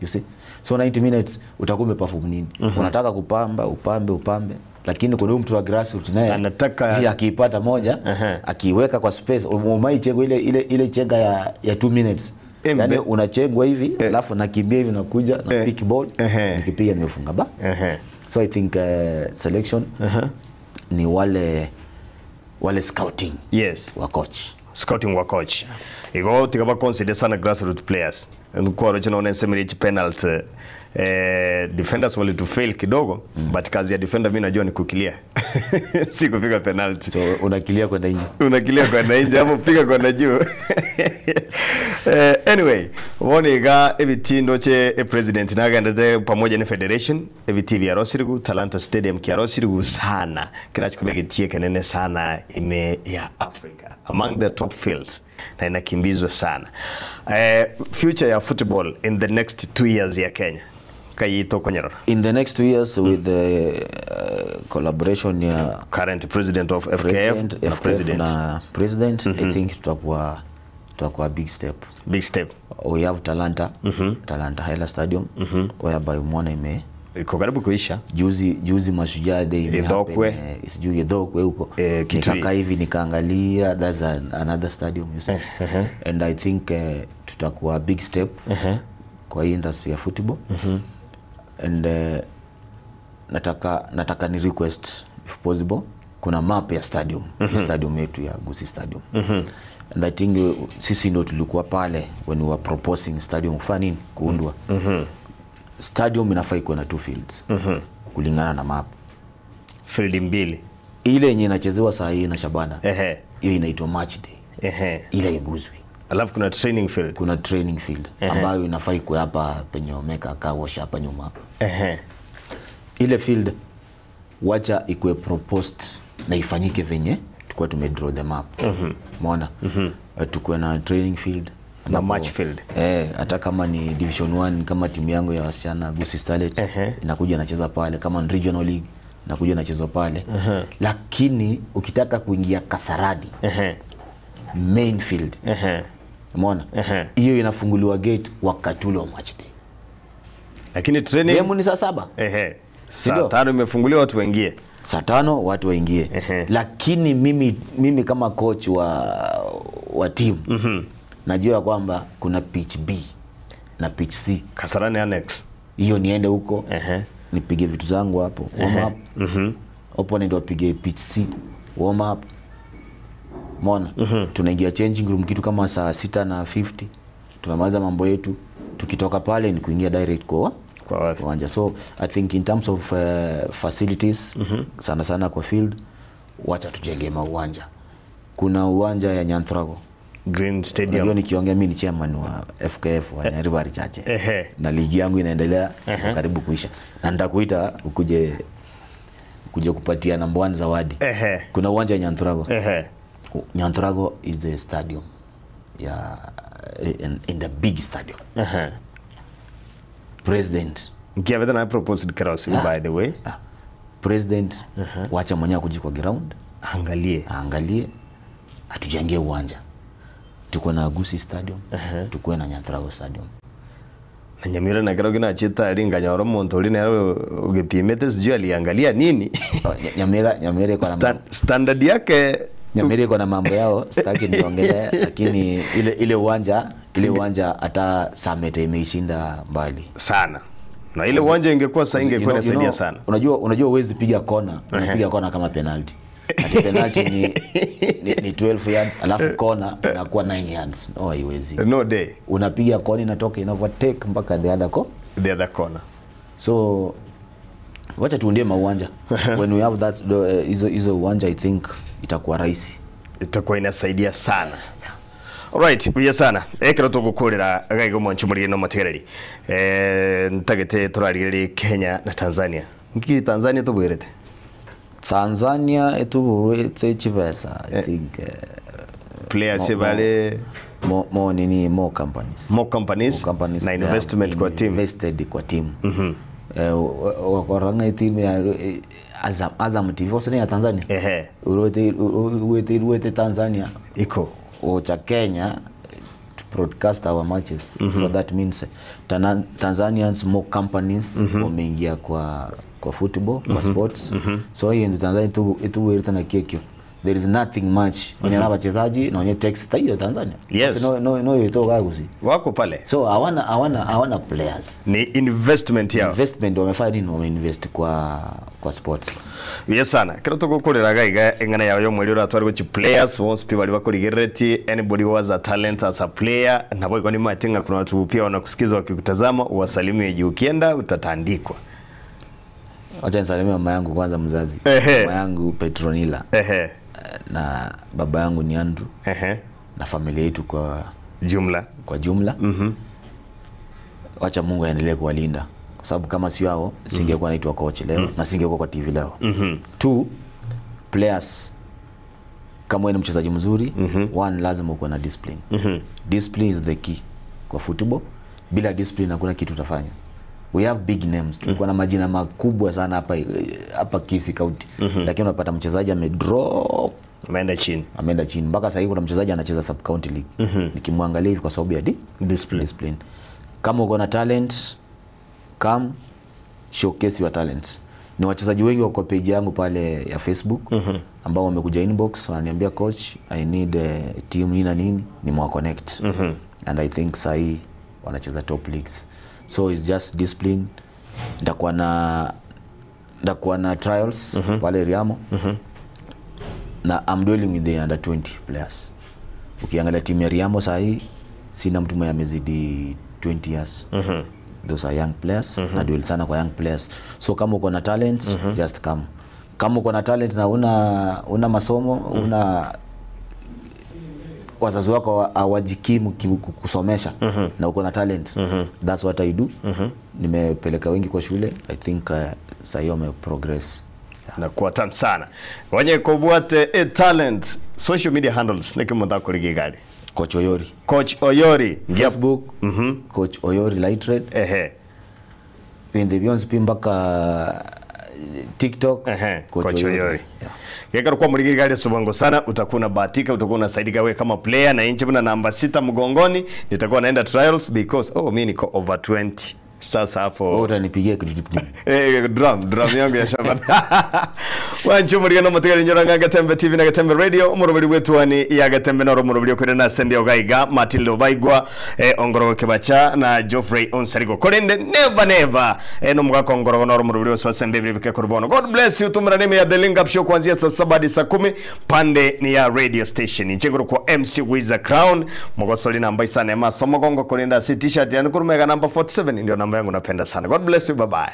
You see? So 90 minutes utakuwa umeperform nini? Unataka kupamba, upambe. Lakini kuna mtu wa grassroots naye anataka akipata moja, akiweka kwa space, umai chengo ile chenga ya 2 minutes. Yani unachengwa hivi, alafu nakimbia hivi nakuja na pick ball, nikipiga nimefunga ba. So I think selection ni wale scouting wa coach. Scouting wa coach. Igo tikaba consider sana grassroots players. Kwa rocho naona semeli penalty. Defenders wali to fail kidogo, but kazi ya defender mimi najua ni kukilia. Si kupiga penalty. So unakilia kwenda nje. Unakilia kwenda nje ama piga kwenda juu. Anyway, woniga ebitindo che president nagandete pamoja na federation ebitivi ya Rosirigu Talanta Stadium kia Rosirigu sana kinachokubegetie kenene sana ime ya Africa among the top fields na inakimbizwa sana. Future ya football in the next 2 years ya Kenya kayito konyero. In the next 2 years with the collaboration ya current president of FKF president I think tutakuwa big step. Big step. We have Talanta, Talanta Haila Stadium, whereby umeona iko karibu kuisha. Juzi Mashujaa Day imehappen. Sijui Edokwe huko. Nikaka hivi nikaangalia, that's another stadium you see. And I think tutakuwa big step kwa hii industry ya football. And nataka ni request if possible kuna map ya stadium, stadium yetu ya Gusii Stadium. And I think sisi ndo tulikuwa pale when we were proposing stadium kufanya kuundwa. Stadium inafaa ikuwe na 2 fields. Kulingana na map. Field mbili. Ile yenye inachezewa saa hii na Shabana. Hiyo inaitwa match day. Ile iguzwi. Alafu kuna training field. Kuna training field ambayo inafaa ikuwe hapa penye Omeka car wash hapa nyuma. Ile field wacha ikuwe proposed na ifanyike venye tukua tumedraw the map. Umeona? Tukue na training field na match field. Hata kama ni division 1 kama timu yangu ya wasichana Gusii Starlet inakuja nacheza pale, kama ni regional league nakuja nacheza pale. Lakini ukitaka kuingia Kasarani main field. Umeona? Hiyo inafunguliwa gate wakati ule wa match day. Lakini training game ni saa 7. Saa 5 imefunguliwa watu waingie. Saa 5 watu waingie. Lakini mimi kama coach wa team najua kwamba kuna pitch B na pitch C. Kasarani annex. Hiyo niende huko. Nipige vitu zangu hapo. Warm up. Opponent wapige pitch C. Warm up. Umeona? Tunaingia changing room kitu kama saa 6:50. Tunamaliza mambo yetu. Tukitoka pale ni kuingia direct kwa uwanja. So I think in terms of facilities sana kwa field wacha tujenge uwanja. Kuna uwanja ya Nyanthrago Green Stadium. Unajua nikiongea mimi ni chairman wa FKF wa Nyaribari Chache. Na ligi yangu inaendelea karibu kuisha. Na nitakuita ukuje kupatia number 1 zawadi. Kuna uwanja ya Nyanthrago. Nyanthrago is the stadium. In the big stadium. President Given I proposed Karosiri by the way. President wacha mwenyewe kuji kwa ground. Angalie. Atujengee uwanja. Tuko na Gusii Stadium, tuko na Nyanthrago Stadium. Na Nyamira na Garogi na cheta ringa oro Montoli na ugepimete sijui aliangalia nini. Nyamira iko na standard yake. Nyamira iko na mambo yao, sitaki niongelee, lakini ile uwanja hata Summit imeishinda mbali sana. Na ile uwanja ingekuwa saa ingekuwa inasaidia sana. Unajua huwezi piga kona, unapiga kona kama penalty. Ati penalty ni 12 yards alafu kona inakuwa 9 yards. No, haiwezi. No day. Unapiga kona inatoka ina overtake mpaka the other corner. So wacha tuundie mauwanja. When we have that hizo uwanja I think itakuwa rahisi. Itakuwa inasaidia sana. Alright, uya sana. Ekero tugukurira gaigo mwanchumuri no matereri. Ntagete turarigiri Kenya na Tanzania. Niki Tanzania tubwirete. Tanzania etuburete chipesa I think players bale more companies na investment kwa team. Invested kwa team. Wakoranga team ya Azam TV wosene ya Tanzania. Uwete Tanzania iko ocha Kenya to broadcast our matches. So that means Tanzanians more companies wameingia kwa football, kwa sports. So hiyo ndio Tanzania tu na kekyo there is nothing much wenye na wachezaji na wenye text hiyo Tanzania. Yes. No yotoka gusi wako pale, so hawana players, ni investment yao. Investment wamefanya nini? Wameinvest kwa sports. Yes sana kero tugukurira gaiga engana yawe yo mweri uratwari guchi players wonse pia bali bakurigereti anybody who has a talent as a player na boy kwani matinga kuna watu pia wanakusikiza wakikutazama, uwasalimie juu ukienda utatandikwa. Acha nisalimie mama yangu kwanza mzazi. Mama yangu Petronila. Na baba yangu ni Andrew. Na familia yetu kwa jumla. Wacha Mungu aendelee kuwalinda. Kwa sababu kama sio hao singekuwa naitwa coach leo na singekuwa kwa TV leo. 2 players kama wewe ni mchezaji mzuri, one lazima uwe na discipline. Discipline is the key kwa football. Bila discipline hakuna kitu utafanya. We have big names. Tulikuwa na majina makubwa sana hapa Kisii County. Lakini unapata mchezaji amedrop, ameenda chini. Mpaka sasa hivi kuna mchezaji anacheza sub county league. Nikimwangalia hivi kwa sababu ya discipline. Kama uko na talent, come showcase your talent. Ni wachezaji wengi wako page yangu pale ya Facebook ambao wamekuja inbox wananiambia coach I need a team nini nimewaconnect. And I think sahi wanacheza top leagues. So it's just discipline. Ndakuwa na trials pale Riamo. Na I'm dealing with the under 20 players. Ukiangalia timu ya Riamo sahi sina mtu mwenye amezidi 20 years. Those are young players. Na duel sana kwa young players. So kama uko na talent just come. Kama uko na talent na una masomo, una wazazi wako hawajikimu kusomesha na uko na talent, that's what I do. Nimepeleka wengi kwa shule. I think sasa hiyo progress na kwa tamu sana wenye kubwate talent. Social media handles nikimunda kuligi gari Coach Oyori Facebook, Coach Oyori Light Red. In the Beyonce mpaka TikTok, Coach Oyori. Yeka kwa muligi gari Subango sana, utakuwa bahatika, utakuwa unasaidika wewe kama player na inchi na namba 6 mgongoni, nitakuwa naenda trials because mimi niko over 20. Sasa hapo utanipigia kitu drum yangu ya shamba. Wanchu muri no mutigari nyoranga Gatembe TV na Gatembe Radio umurubiri wetu wani ya Gatembe na umurubiri kwenda na Sendi Ogaiga, Matildo Baigwa, Ongoro Kebacha na Geoffrey Onsarigo Korende never no mugako Ongoro na umurubiri wa Sendi bibike kurbono. God bless you. Tumra neme ya The Link Up Show kuanzia saa 7 hadi saa 10 pande ni ya radio station. Nchengoro kwa MC Wiza Crown mugosoli namba isane masomo gongo korenda si t-shirt yani kurumega namba 47 ndio namba yangu napenda sana. God bless you, bye bye.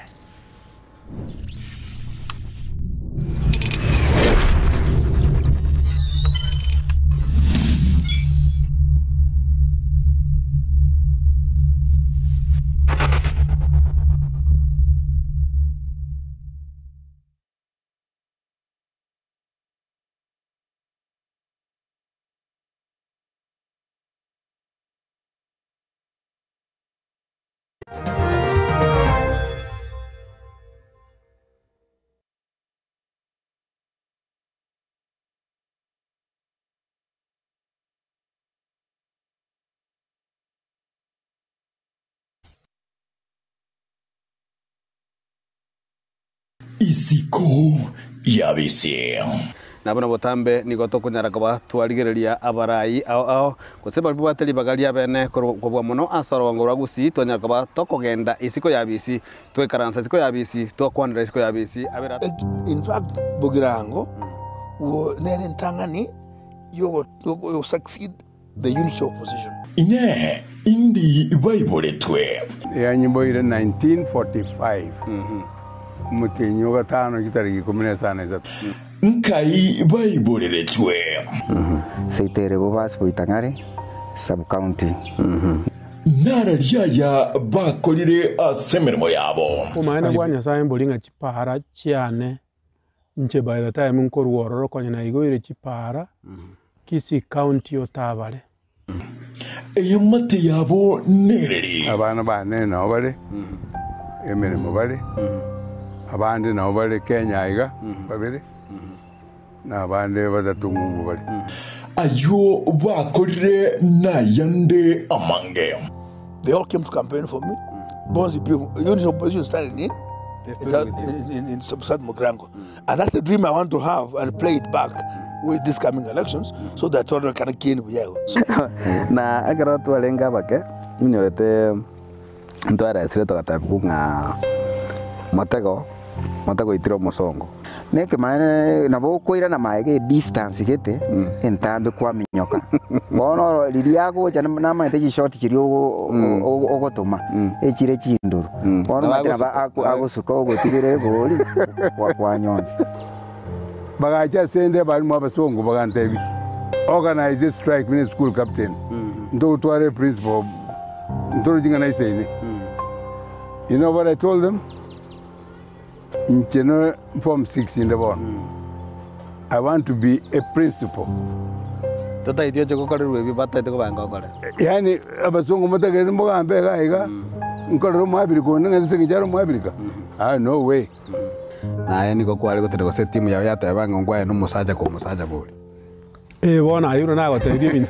Isiko yabise nabona botambe nigoto kunyaraga batwarigereria abarai ao kuseba bwateli bagalia bene kwa muno asaro wango ragusi tonyaraga batokogenda isiko yabisi twekaransa isiko yabisi tokwanira isiko yabisi abera. In fact Bogirango nere ntangani you succeed the unity of opposition ine indi Bible twe ya nyimbo ile 1945 mutenyo gatano kitari gikomene sana za nkai Bible retwe seitere bo bas boitangare sub county nara ryaya bakolire asemermo yabo umaana gwanya saye mbolinga chipahara chiane nche by the time nkoruororo konya na igoire chipahara Kisii County otabale eyamate yabo nereri abana bane no bale emirimo bale abandi nabo bali Kenya iga babiri n'abandi badatungu bali ayo bakorire na yande amange. They all came to campaign for me. Bonzi unity opposition started in Sub-Saharan Mugrango. And that's the dream I want to have and play it back with these coming elections, so that all can gain we have. So na agara tu alenga bake nyorete ntwara esire tokatabu nga matego itiro musongo neke maana nabo koira na maege distance gete entambe kwa minyoka bono liliago jana na maite short chiri ogotoma echire chinduru bono matira agosuka ogotigire goli kwa nyonsi bagacha sende balimu abasongo bagantebi organize strike with school captain ndo tware principal ndo jinga na isaini. You know what I told them? In Form 6 in the morning. I want to be a principal. Tota idio choko kare ruwe bata ito ko banga kare. Yani abasongo mata ke mbo ambe ga iga. Nkoro mo abiri ko nga se kijaro mo abiri ka. Ah no way. Na yani ko kwali ko tere ko set team ya yata banga ngwa no musaja ko musaja boli. Bona ayuro na go te bien.